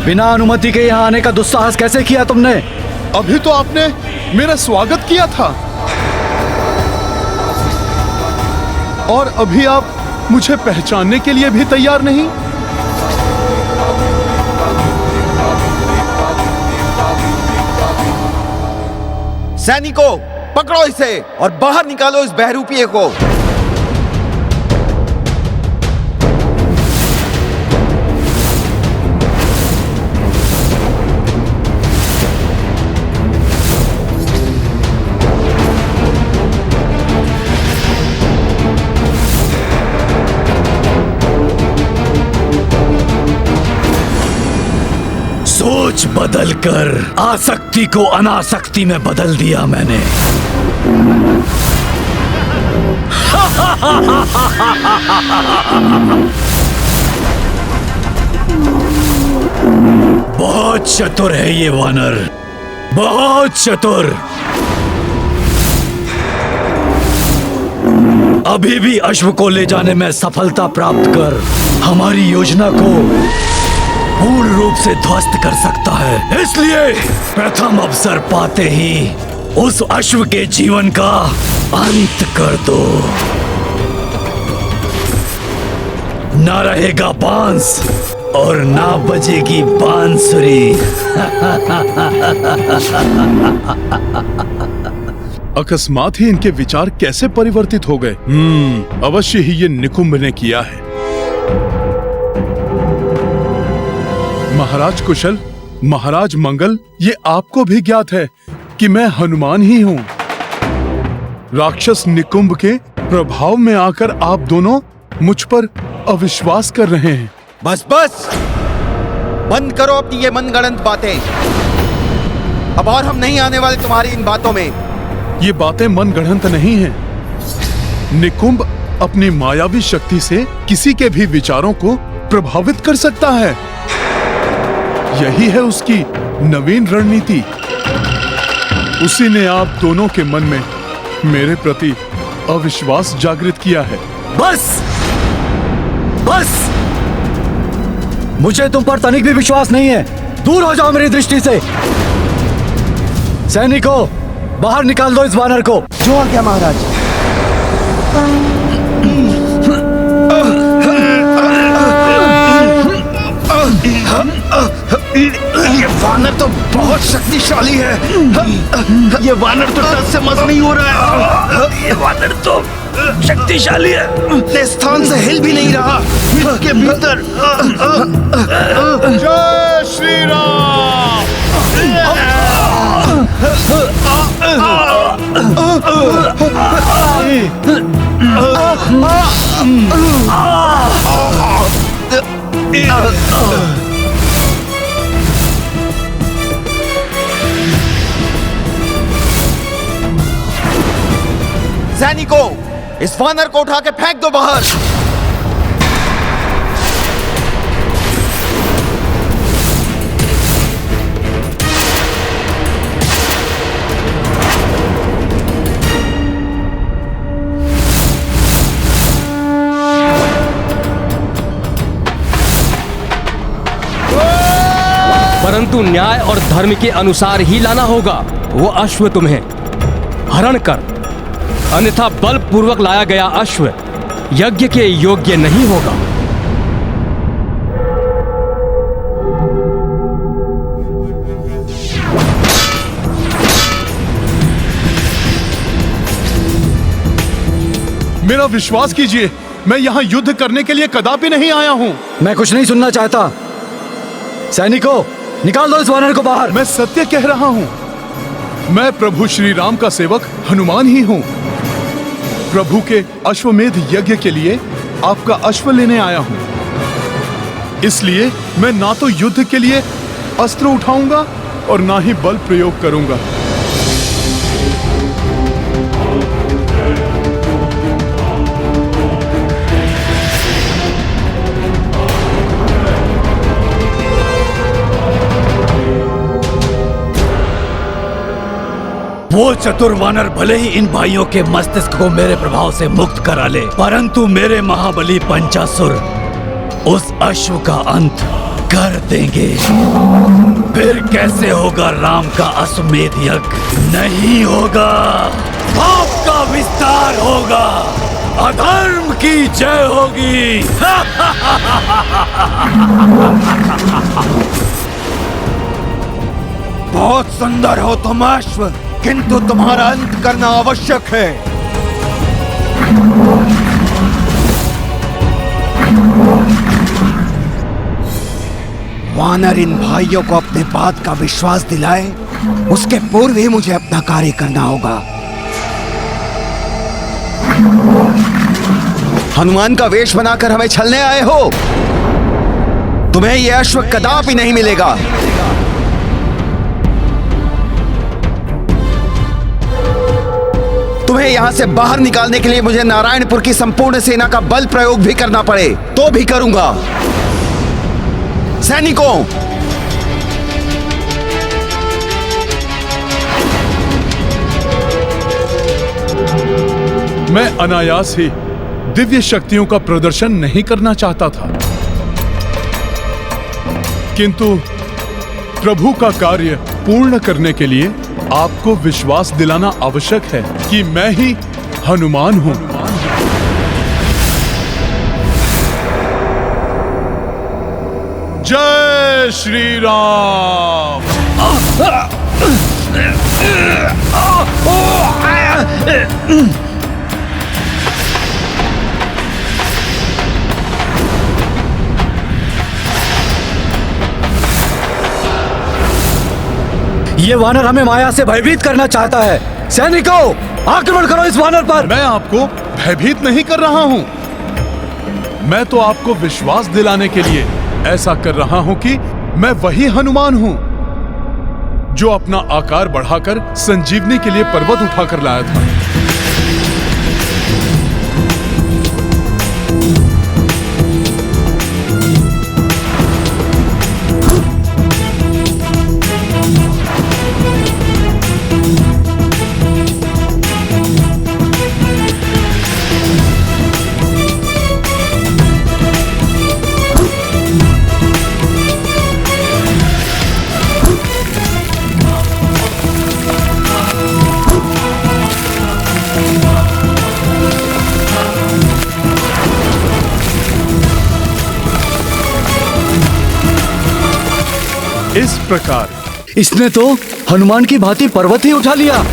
बिना अनुमति के यहाँ आने का दुस्साहस कैसे किया तुमने? अभी तो आपने मेरा स्वागत किया था और अभी आप मुझे पहचानने के लिए भी तैयार नहीं। सैनिकों, पकड़ो इसे और बाहर निकालो इस बहरूपीय को। सोच बदलकर आसक्ति को अनासक्ति में बदल दिया मैंने। बहुत चतुर है ये वानर, बहुत चतुर। अभी भी अश्व को ले जाने में सफलता प्राप्त कर हमारी योजना को पूर्ण रूप से ध्वस्त कर सकता है। इसलिए प्रथम अवसर पाते ही उस अश्व के जीवन का अंत कर दो। ना रहेगा बांस और ना बजेगी बांसुरी। अकस्मात ही इनके विचार कैसे परिवर्तित हो गए? अवश्य ही ये निकुंभ ने किया है। महाराज कुशल, महाराज मंगल, ये आपको भी ज्ञात है कि मैं हनुमान ही हूँ। राक्षस निकुंभ के प्रभाव में आकर आप दोनों मुझ पर अविश्वास कर रहे हैं। बस बस, बंद करो अपनी ये मनगढ़ंत बातें। अब और हम नहीं आने वाले तुम्हारी इन बातों में। ये बातें मनगढ़ंत नहीं हैं। निकुंभ अपनी मायावी शक्ति से किसी के भी विचारों को प्रभावित कर सकता है। यही है उसकी नवीन रणनीति। उसी ने आप दोनों के मन में मेरे प्रति अविश्वास जागृत किया है। बस बस, मुझे तुम पर तनिक भी विश्वास नहीं है। दूर हो जाओ मेरी दृष्टि से। सैनिकों, बाहर निकाल दो इस वानर को। जो आ गया महाराज। ये वानर तो बहुत शक्तिशाली है। ये वानर तो टस से मस नहीं हो रहा है। ये वानर तो शक्तिशाली है। अपने स्थान से हिल भी नहीं रहा। इसके भीतर जय श्री राम। सैनिकों, इस वानर को उठा के फेंक दो बाहर। परंतु न्याय और धर्म के अनुसार ही लाना होगा। वो अश्व तुम्हें हरण कर, अन्यथा बलपूर्वक लाया गया अश्व यज्ञ के योग्य नहीं होगा। मेरा विश्वास कीजिए, मैं यहाँ युद्ध करने के लिए कदापि नहीं आया हूँ। मैं कुछ नहीं सुनना चाहता। सैनिकों, निकाल दो इस वानर को बाहर। मैं सत्य कह रहा हूँ। मैं प्रभु श्री राम का सेवक हनुमान ही हूँ। प्रभु के अश्वमेध यज्ञ के लिए आपका अश्व लेने आया हूँ। इसलिए मैं ना तो युद्ध के लिए अस्त्र उठाऊंगा और ना ही बल प्रयोग करूंगा। वो चतुर वानर भले ही इन भाइयों के मस्तिष्क को मेरे प्रभाव से मुक्त करा ले, परंतु मेरे महाबली पंचासुर उस अश्व का अंत कर देंगे। फिर कैसे होगा राम का अश्वमेध यज्ञ? नहीं होगा। पाप का विस्तार होगा, अधर्म की जय होगी। बहुत सुंदर हो तुम अश्व, किंतु तुम्हारा अंत करना आवश्यक है। वानर इन भाइयों को अपने बात का विश्वास दिलाए, उसके पूर्व ही मुझे अपना कार्य करना होगा। हनुमान का वेश बनाकर हमें छलने आए हो? तुम्हें यह अश्व कदापि नहीं मिलेगा। तुम्हें यहां से बाहर निकालने के लिए मुझे नारायणपुर की संपूर्ण सेना का बल प्रयोग भी करना पड़े तो भी करूंगा। सैनिकों, मैं अनायास ही दिव्य शक्तियों का प्रदर्शन नहीं करना चाहता था, किंतु प्रभु का कार्य पूर्ण करने के लिए आपको विश्वास दिलाना आवश्यक है कि मैं ही हनुमान हूँ। जय श्री राम। ये वानर हमें माया से भयभीत करना चाहता है। सैनिकों, आक्रमण करो इस वानर पर। मैं आपको भयभीत नहीं कर रहा हूँ। मैं तो आपको विश्वास दिलाने के लिए ऐसा कर रहा हूँ कि मैं वही हनुमान हूँ जो अपना आकार बढ़ाकर संजीवनी के लिए पर्वत उठाकर लाया था। इस प्रकार इसने तो हनुमान की भांति पर्वत ही उठा लिया।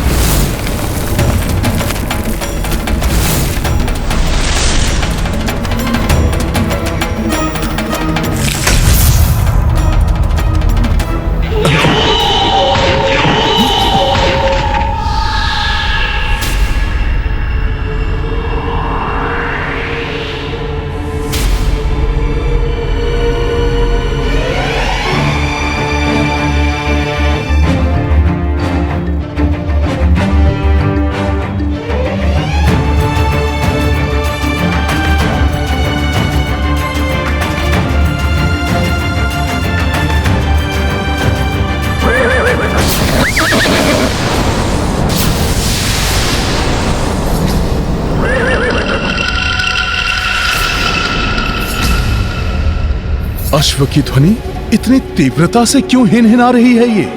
अश्व की ध्वनि इतनी तीव्रता से क्यों हिनहिना रही है ये?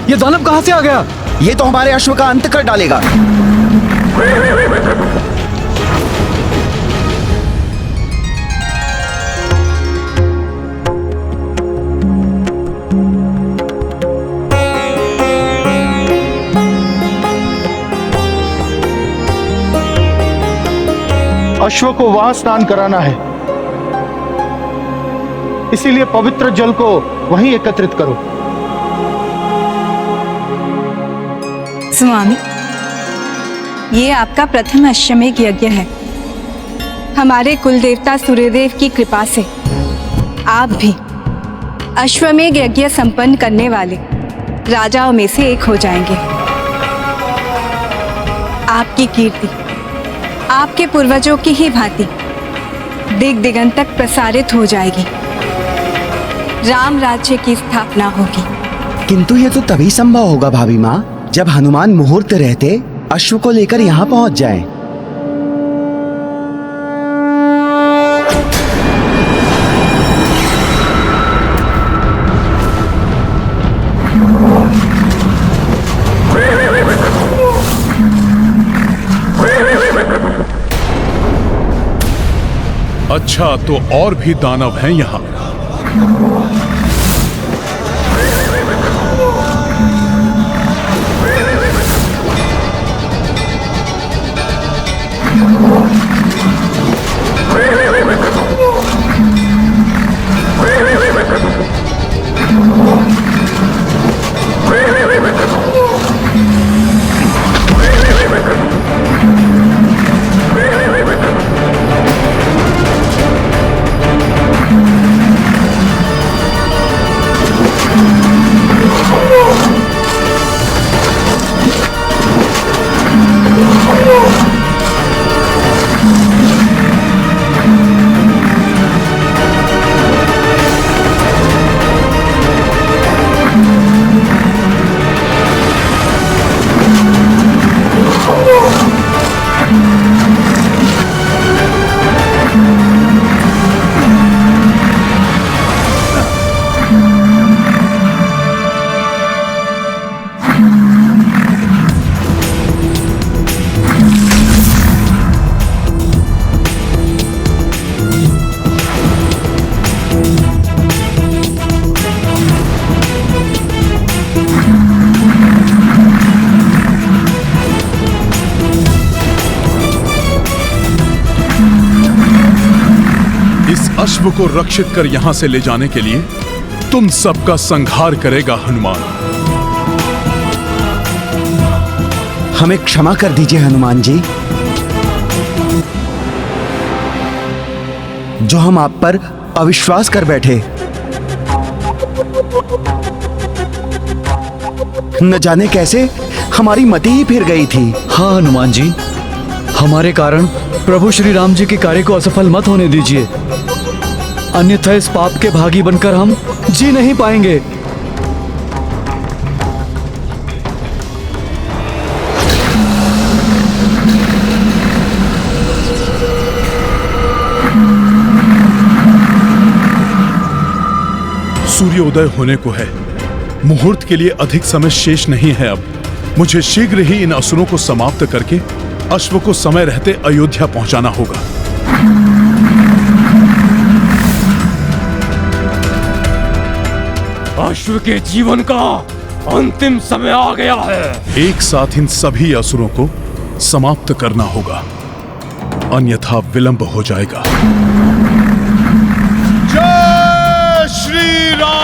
ये दानव कहां से आ गया? ये तो हमारे अश्व का अंत कर डालेगा। अश्व को वहां स्नान कराना है, इसीलिए पवित्र जल को वहीं एकत्रित करो। स्वामी, ये आपका प्रथम अश्वमेध यज्ञ है। हमारे कुल देवता सूर्यदेव की कृपा से आप भी अश्वमेध यज्ञ संपन्न करने वाले राजाओं में से एक हो जाएंगे। आपकी कीर्ति आपके पूर्वजों की ही भांति दिग दिगंत तक प्रसारित हो जाएगी। राम राज्य की स्थापना होगी। किंतु ये तो तभी संभव होगा भाभी माँ, जब हनुमान मुहूर्त रहते अश्व को लेकर यहाँ पहुँच जाएं। अच्छा, तो और भी दानव हैं यहाँ। अश्व को रक्षित कर यहां से ले जाने के लिए तुम सबका संहार करेगा हनुमान। हमें क्षमा कर दीजिए हनुमान जी, जो हम आप पर अविश्वास कर बैठे। न जाने कैसे हमारी मति ही फिर गई थी। हाँ हनुमान जी, हमारे कारण प्रभु श्री राम जी के कार्य को असफल मत होने दीजिए, अन्यथा इस पाप के भागी बनकर हम जी नहीं पाएंगे। सूर्योदय होने को है, मुहूर्त के लिए अधिक समय शेष नहीं है। अब मुझे शीघ्र ही इन असुरों को समाप्त करके अश्व को समय रहते अयोध्या पहुंचाना होगा। अश्व के जीवन का अंतिम समय आ गया है। एक साथ इन सभी असुरों को समाप्त करना होगा, अन्यथा विलंब हो जाएगा। जय श्री राम।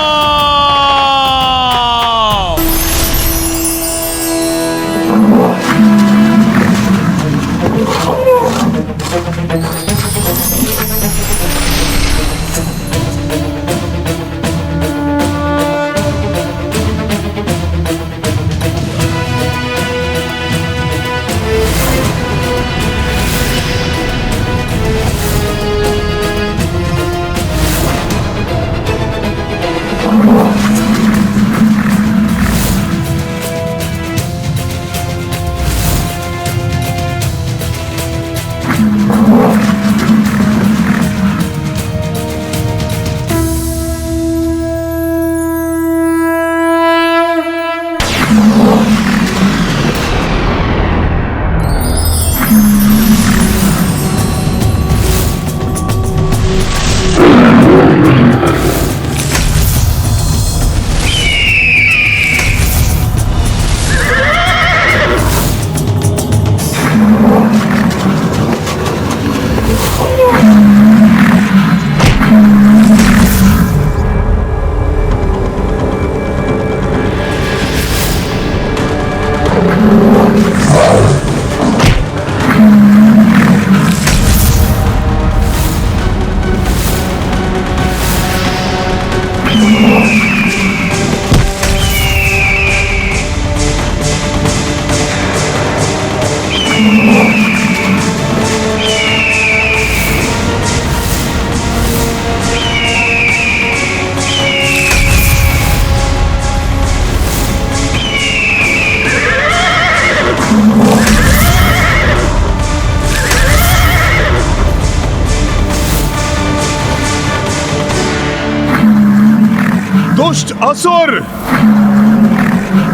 दुष्ट असुर,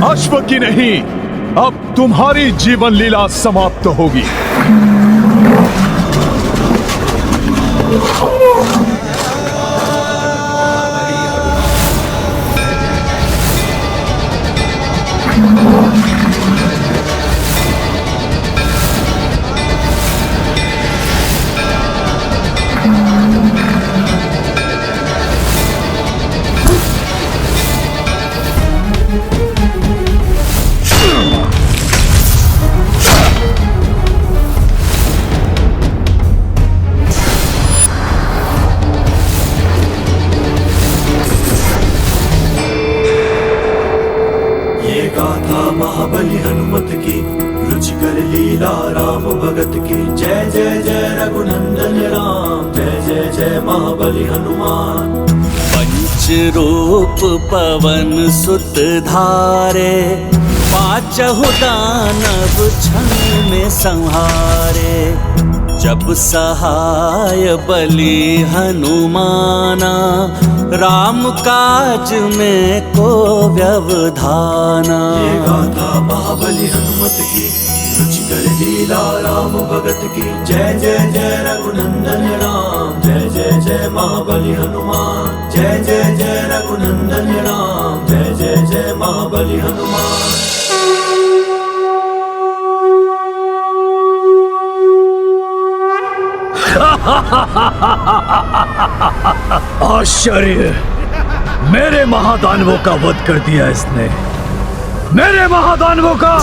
अश्व की नहीं, अब तुम्हारी जीवन लीला समाप्त होगी। महाबली हनुमत की, रुचिकर लीला राम भगत की। जय जय जय रघुनंदन राम, जय जय जय महाबली हनुमान। पंच रूप पवन सुत धारे, पांचहु दानव क्षण में संहारे। जब सहाय बलि हनुमाना, राम काज में को व्यवधाना। ये गाथा महाबली हनुमत की, रुचिकर लीला राम भगत की। जय जय जय रघुनंदन राम, जय जय जय महाबली हनुमान। जय जय जय रघुनंदन राम, जय जय जय महाबली हनुमान। आश्चर्य, मेरे महादानवों का वध कर दिया इसने, मेरे महादानवों का।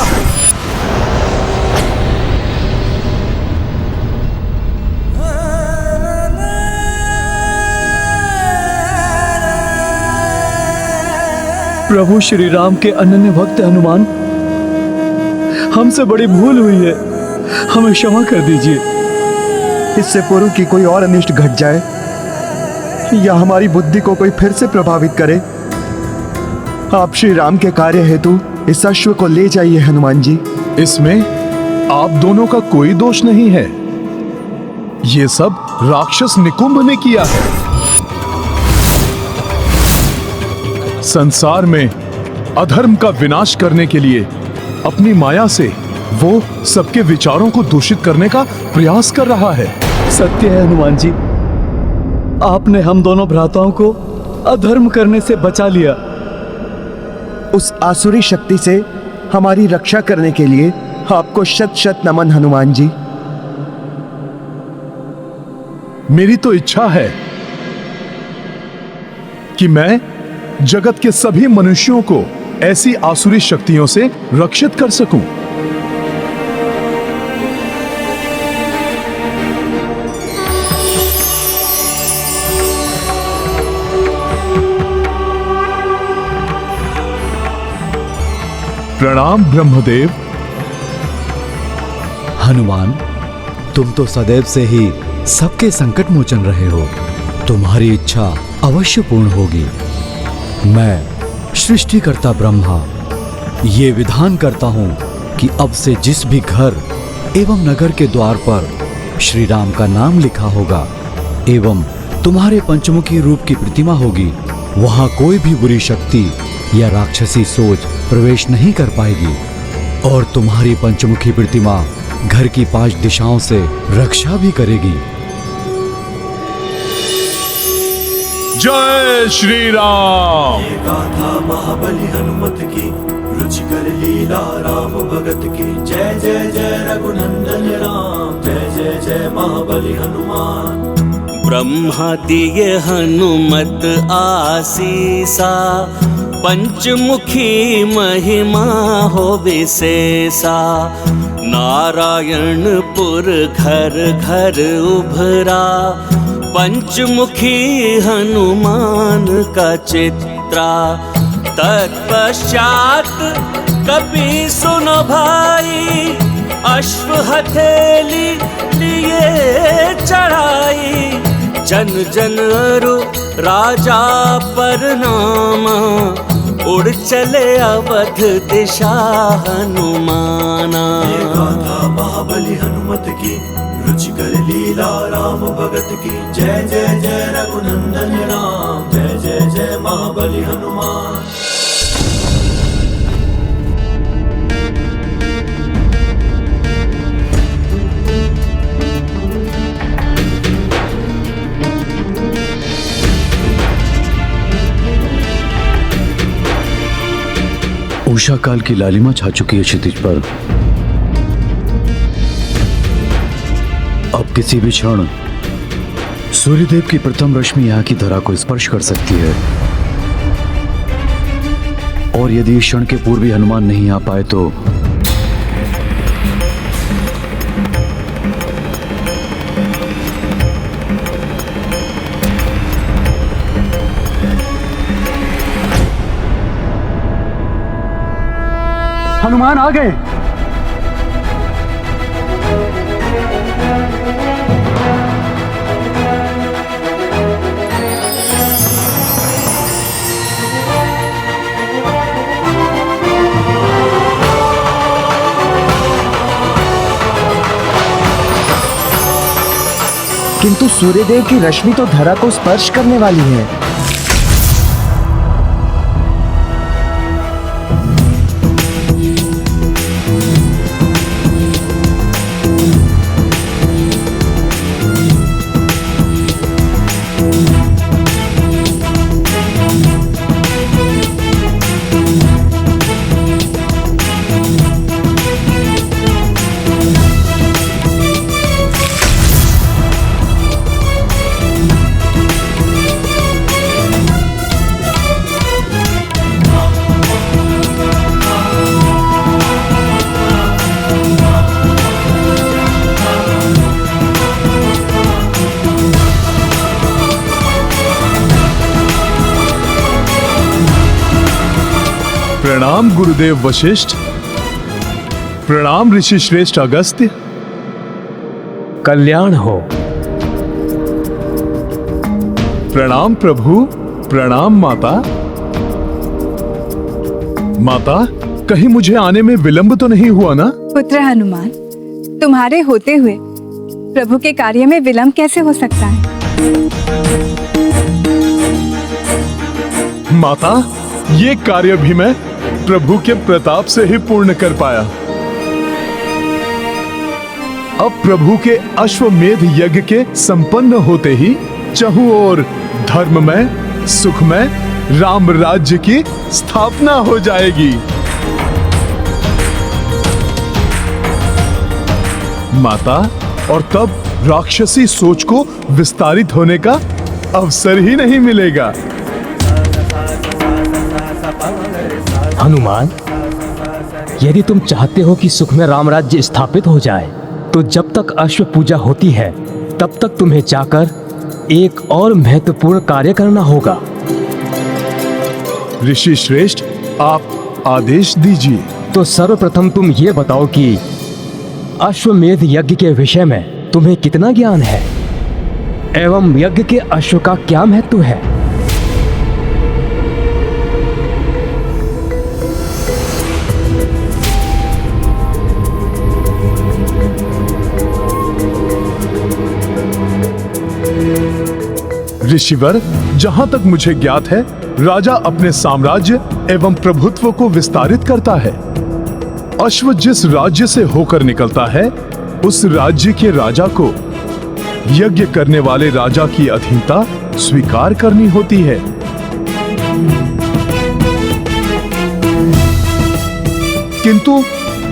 प्रभु श्री राम के अनन्य भक्त हनुमान, हमसे बड़ी भूल हुई है, हमें क्षमा कर दीजिए। इससे पूर्व कि कोई और अनिष्ट घट जाए या हमारी बुद्धि को कोई फिर से प्रभावित करे, आप श्री राम के कार्य हेतु इस अश्व को ले जाइए हनुमान जी। इसमें आप दोनों का कोई दोष नहीं है, ये सब राक्षस निकुंभ ने किया है। संसार में अधर्म का विनाश करने के लिए अपनी माया से वो सबके विचारों को दूषित करने का प्रयास कर रहा है। सत्य है हनुमान जी, आपने हम दोनों भ्राताओं को अधर्म करने से बचा लिया। उस आसुरी शक्ति से हमारी रक्षा करने के लिए आपको शत शत नमन हनुमान जी। मेरी तो इच्छा है कि मैं जगत के सभी मनुष्यों को ऐसी आसुरी शक्तियों से रक्षित कर सकूं। प्रणाम ब्रह्मदेव। हनुमान, तुम तो सदैव से ही सबके संकट मोचन रहे हो, तुम्हारी इच्छा अवश्य पूर्ण होगी। मैं सृष्टिकर्ता ब्रह्मा ये विधान करता हूं कि अब से जिस भी घर एवं नगर के द्वार पर श्री राम का नाम लिखा होगा एवं तुम्हारे पंचमुखी रूप की प्रतिमा होगी, वहां कोई भी बुरी शक्ति या राक्षसी सोच प्रवेश नहीं कर पाएगी और तुम्हारी पंचमुखी प्रतिमा घर की 5 दिशाओं से रक्षा भी करेगी। जय श्री राम। ये गाथा महाबली हनुमत की, रुचिकर लीला राम भगत की। जय जय जय रघुनंदन राम, जय जय जय महाबली हनुमान। ब्रह्मा दिए हनुमत आसीसा, पंचमुखी महिमा हो विशेषा। नारायणपुर घर घर उभरा, पंचमुखी हनुमान का चित्रा। तत्पश्चात कपि सुनो भाई, अश्व हथेली लिए चढ़ाई। जन जन अरु राजा परनामा, उड़ चले अवध दिशा हनुमाना। ये गाथा महाबली हनुमत की, रुचिकर लीला राम भगत की। जय जय जय रघुनंदन राम, जय जय जय महाबली हनुमान। उषा काल की लालिमा छा चुकी है क्षितिज पर। अब किसी भी क्षण सूर्यदेव की प्रथम रश्मि यहाँ की धरा को स्पर्श कर सकती है और यदि इस क्षण के पूर्व हनुमान नहीं आ पाए तो हनुमान आ गए। किंतु सूर्यदेव की रश्मि तो धरा को स्पर्श करने वाली है। प्रणाम गुरुदेव वशिष्ठ। प्रणाम ऋषि श्रेष्ठ अगस्त्य। कल्याण हो। प्रणाम प्रभु। प्रणाम माता। माता, कहीं मुझे आने में विलंब तो नहीं हुआ ना? पुत्र हनुमान, तुम्हारे होते हुए प्रभु के कार्य में विलंब कैसे हो सकता है? माता, ये कार्य भी मैं प्रभु के प्रताप से ही पूर्ण कर पाया। अब प्रभु के अश्वमेध यज्ञ के संपन्न होते ही चहुं ओर धर्ममय, सुखमय राम राज्य की स्थापना हो जाएगी। माता, और तब राक्षसी सोच को विस्तारित होने का अवसर ही नहीं मिलेगा। हनुमान, यदि तुम चाहते हो कि सुख में राम राज्य स्थापित हो जाए, तो जब तक अश्व पूजा होती है तब तक तुम्हें जाकर एक और महत्वपूर्ण कार्य करना होगा। ऋषि श्रेष्ठ, आप आदेश दीजिए। तो सर्वप्रथम तुम ये बताओ कि अश्वमेध यज्ञ के विषय में तुम्हें कितना ज्ञान है एवं यज्ञ के अश्व का क्या महत्व है? ऋषिवर, जहां तक मुझे ज्ञात है, राजा अपने साम्राज्य एवं प्रभुत्व को विस्तारित करता है। अश्व जिस राज्य से होकर निकलता है, उस राज्य के राजा को यज्ञ करने वाले राजा की अधीनता स्वीकार करनी होती है। किंतु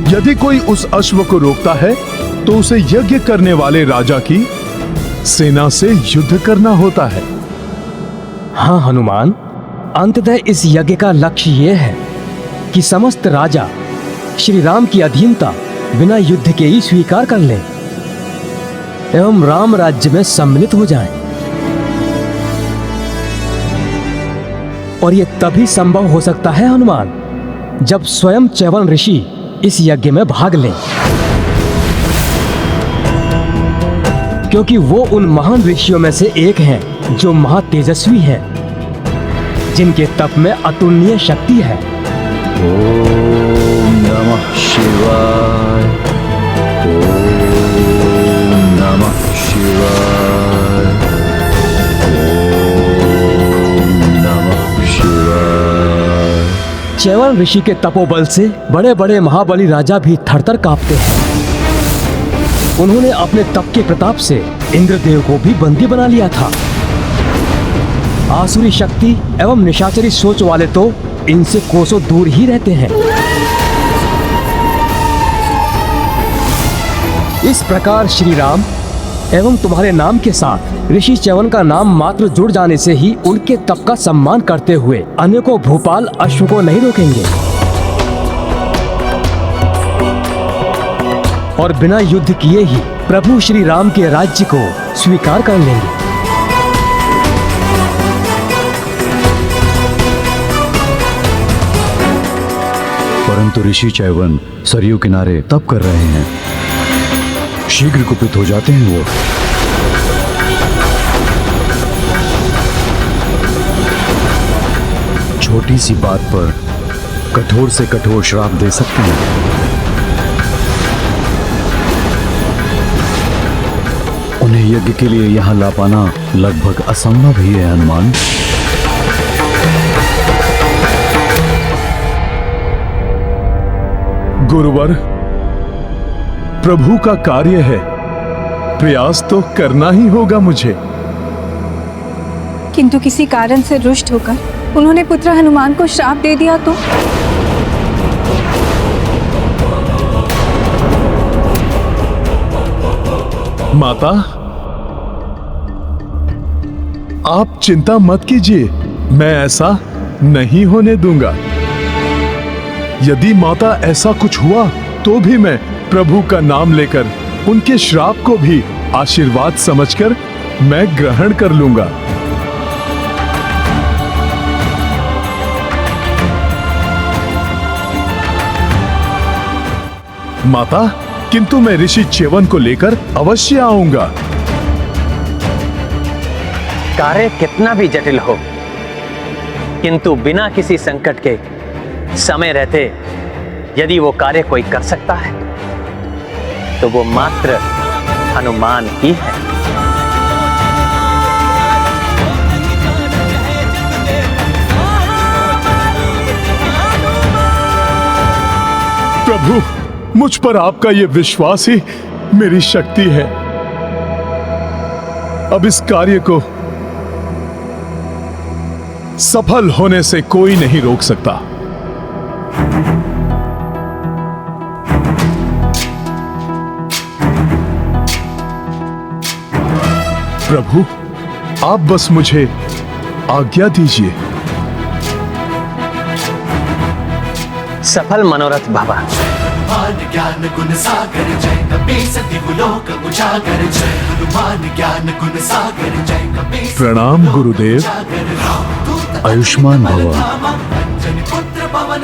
यदि कोई उस अश्व को रोकता है, तो उसे यज्ञ करने वाले राजा की सेना से युद्ध करना होता है। हाँ हनुमान, अंततः इस यज्ञ का लक्ष्य यह है कि समस्त राजा श्री राम की अधीनता बिना युद्ध के ही स्वीकार कर लें एवं राम राज्य में सम्मिलित हो जाएं। और यह तभी संभव हो सकता है हनुमान, जब स्वयं च्यवन ऋषि इस यज्ञ में भाग लें, क्योंकि वो उन महान ऋषियों में से एक हैं जो महातेजस्वी हैं, जिनके तप में अतुलनीय शक्ति है। ओम नमः शिवाय। ओम नमः शिवाय। ओम नमः शिवाय। च्यवन ऋषि के तपोबल से बड़े बड़े महाबली राजा भी थरथर कांपते हैं। उन्होंने अपने तप के प्रताप से इंद्रदेव को भी बंदी बना लिया था। आसुरी शक्ति एवं निशाचरी सोच वाले तो इनसे कोसों दूर ही रहते हैं। इस प्रकार श्री राम एवं तुम्हारे नाम के साथ ऋषि च्यवन का नाम मात्र जुड़ जाने से ही उनके तप का सम्मान करते हुए अनेकों भूपाल अश्व को नहीं रोकेंगे और बिना युद्ध किए ही प्रभु श्री राम के राज्य को स्वीकार कर लेंगे। परंतु ऋषि च्यवन सरयू किनारे तप कर रहे हैं। शीघ्र कुपित हो जाते हैं वो। छोटी सी बात पर कठोर से कठोर श्राप दे सकते हैं। उन्हें यज्ञ के लिए यहां ला पाना लगभग असंभव ही है हनुमान। गुरुवर, प्रभु का कार्य है, प्रयास तो करना ही होगा मुझे। किंतु किसी कारण से रुष्ट होकर उन्होंने पुत्र हनुमान को श्राप दे दिया तो? माता, आप चिंता मत कीजिए, मैं ऐसा नहीं होने दूंगा। यदि माता ऐसा कुछ हुआ तो भी मैं प्रभु का नाम लेकर उनके श्राप को भी आशीर्वाद समझकर मैं ग्रहण कर लूंगा। माता, किंतु मैं ऋषि च्यवन को लेकर अवश्य आऊंगा। कार्य कितना भी जटिल हो, किंतु बिना किसी संकट के समय रहते यदि वो कार्य कोई कर सकता है तो वो मात्र हनुमान ही है। प्रभु, मुझ पर आपका ये विश्वास ही मेरी शक्ति है। अब इस कार्य को सफल होने से कोई नहीं रोक सकता। प्रभु, आप बस मुझे आज्ञा दीजिए। सफल मनोरथ बाबा। हनुमान ज्ञान गुण सागर जय कपीस दिवलोक उजागर जय हनुमान ज्ञान गुण सागर जय कपीस। प्रणाम गुरुदेव। आयुष्मान भव।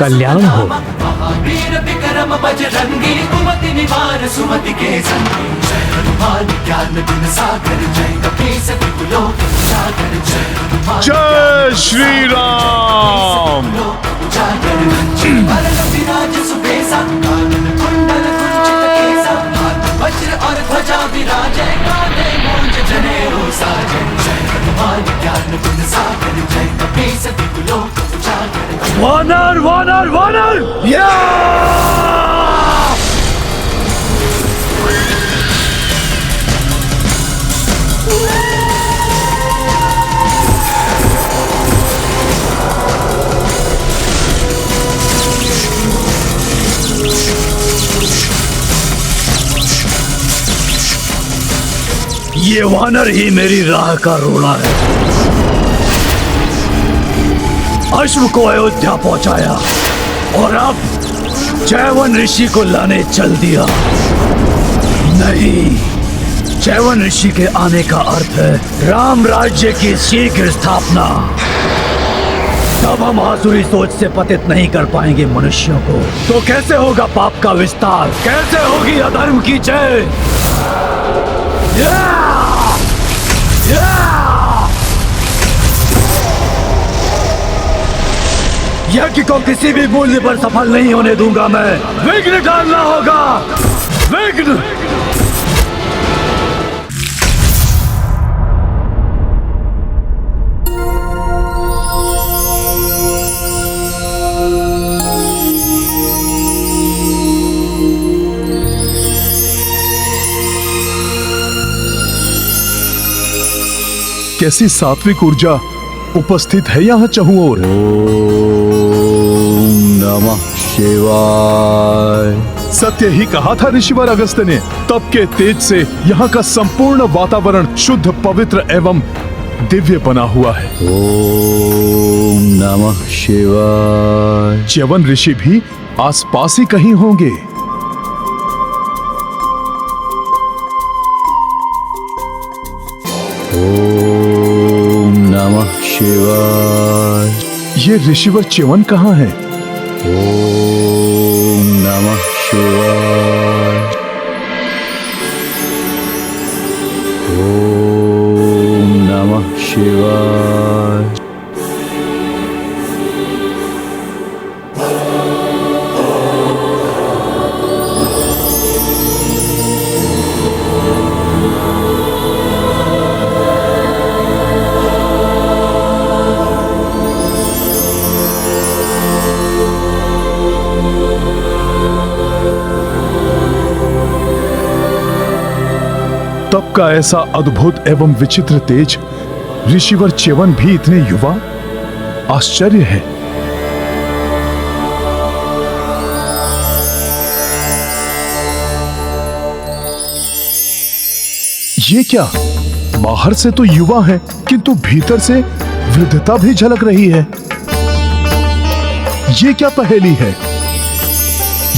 कल्याण हो। महावीर विक्रम बजरंगी कुमति निवार सुमति के संगी जय हनुमान ज्ञान गुण सागर जय कपीस दिवलोक उजागर जय हनुमान। जय श्री राम। उजागर विराज सुबेसा कानन कुंडल कुंचित केसा हाथ वज्र और ध्वजा विराजे कांधे मूंज जनेऊ साजे जय हनुमान ज्ञान गुण सागर जय कपीस दिवलोक उजागर। वानर वानर वानर या! ये वानर ही मेरी राह का रोड़ा है। अश्व को अयोध्या पहुंचाया और अब च्यवन ऋषि को लाने चल दिया। नहीं, च्यवन ऋषि के आने का अर्थ है राम राज्य की शीघ्र स्थापना। तब हम आसुरी सोच से पतित नहीं कर पाएंगे मनुष्यों को। तो कैसे होगा पाप का विस्तार, कैसे होगी अधर्म की जय? यज्ञ को किसी भी मूल्य पर सफल नहीं होने दूंगा मैं। विघ्न डालना होगा, विघ्न। कैसी सात्विक ऊर्जा उपस्थित है यहाँ चहुओर। ओम नमः शिवाय। सत्य ही कहा था ऋषिवर अगस्त्य ने। तप के तेज से यहाँ का संपूर्ण वातावरण शुद्ध, पवित्र एवं दिव्य बना हुआ है। ओम नमः शिवाय। च्यवन ऋषि भी आसपास ही कहीं होंगे। ओम नमः शिवाय। ये ऋषिवर च्यवन कहाँ है? ओम नमः शिवाय। ओम नमः शिवाय। तप का ऐसा अद्भुत एवं विचित्र तेज, ऋषिवर च्यवन भी इतने युवा, आश्चर्य है। ये क्या, बाहर से तो युवा है किंतु भीतर से वृद्धता भी झलक रही है। ये क्या पहेली है?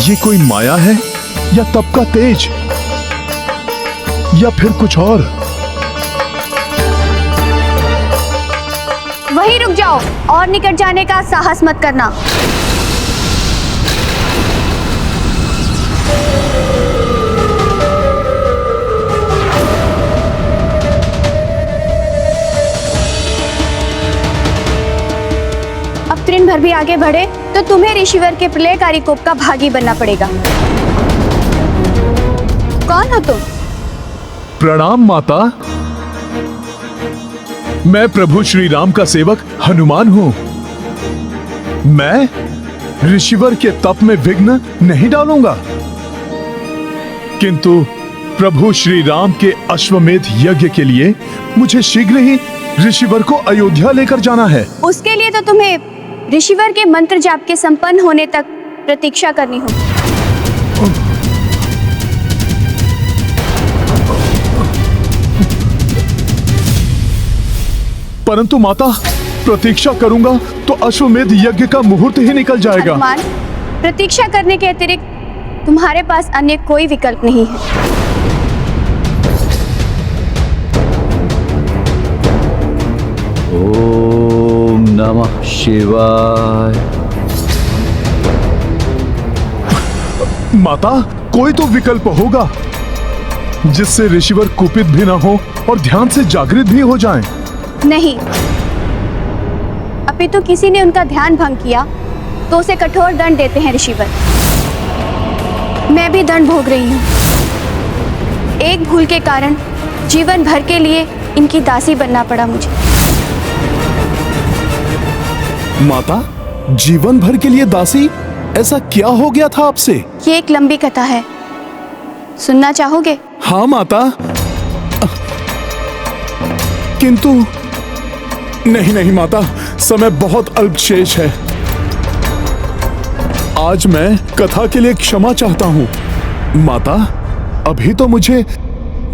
ये कोई माया है या तप का तेज या फिर कुछ और? वहीं रुक जाओ और निकट जाने का साहस मत करना। सेकंड भर भी आगे बढ़े तो तुम्हें ऋषिवर के प्रलयकारी कोप का भागी बनना पड़ेगा। कौन हो तुम? प्रणाम माता। मैं प्रभु श्री राम का सेवक हनुमान हूं। मैं ऋषिवर के तप में विघ्न नहीं डालूंगा, किंतु प्रभु श्री राम के अश्वमेध यज्ञ के लिए मुझे शीघ्र ही ऋषिवर को अयोध्या लेकर जाना है। उसके लिए तो तुम्हें ऋषिवर के मंत्र जाप के संपन्न होने तक प्रतीक्षा करनी होगी। परंतु माता, प्रतीक्षा करूंगा तो अश्वमेध यज्ञ का मुहूर्त ही निकल जाएगा। हनुमान, प्रतीक्षा करने के अतिरिक्त तुम्हारे पास अन्य कोई विकल्प नहीं है। ओम नमः शिवाय। माता, कोई तो विकल्प होगा जिससे ऋषिवर कुपित भी ना हो और ध्यान से जागृत भी हो जाएं। नहीं, अपितु किसी ने उनका ध्यान भंग किया तो उसे कठोर दंड देते हैं ऋषिवर। मैं भी दंड भोग रही हूँ। एक भूल के कारण जीवन भर के लिए इनकी दासी बनना पड़ा मुझे। माता, जीवन भर के लिए दासी? ऐसा क्या हो गया था आपसे? ये एक लंबी कथा है, सुनना चाहोगे? हाँ माता, किंतु नहीं माता, समय बहुत अल्प शेष है। आज मैं कथा के लिए क्षमा चाहता हूँ। माता, अभी तो मुझे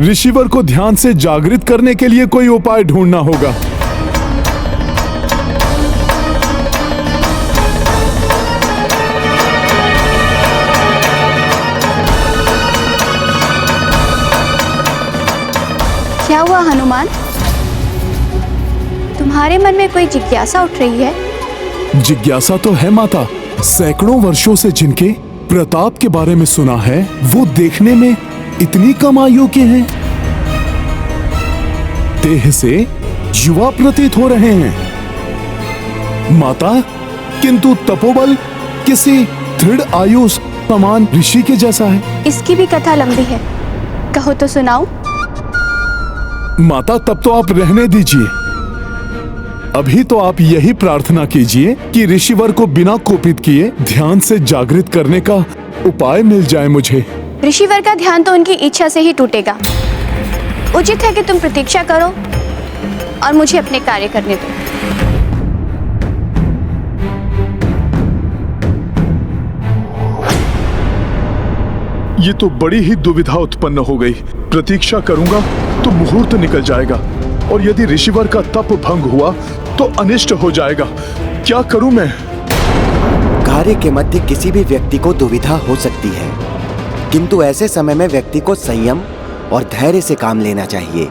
ऋषिवर को ध्यान से जागृत करने के लिए कोई उपाय ढूंढना होगा। क्या हुआ हनुमान? तुम्हारे मन में कोई जिज्ञासा उठ रही है? जिज्ञासा तो है माता। सैकड़ों वर्षों से जिनके प्रताप के बारे में सुना है, वो देखने में इतनी कम आयु के हैं। देह से युवा प्रतीत हो रहे हैं माता, किंतु तपोबल किसी दृढ़ आयु समान ऋषि के जैसा है। इसकी भी कथा लंबी है, कहो तो सुनाऊं? माता, तब तो आप रहने दीजिए। अभी तो आप यही प्रार्थना कीजिए कि ऋषिवर को बिना कोपित किए ध्यान से जागृत करने का उपाय मिल जाए मुझे। ऋषिवर का ध्यान तो उनकी इच्छा से ही टूटेगा। उचित है कि तुम प्रतीक्षा करो और मुझे अपने कार्य करने दो। ये तो बड़ी ही दुविधा उत्पन्न हो गई। प्रतीक्षा करूंगा तो मुहूर्त निकल जाएगा, और यदि ऋषिवर का तप भंग हुआ तो अनिष्ट हो जाएगा। क्या करूं मैं? कार्य के मध्य किसी भी व्यक्ति को दुविधा हो सकती है, किंतु ऐसे समय में व्यक्ति को संयम और धैर्य से काम लेना चाहिए।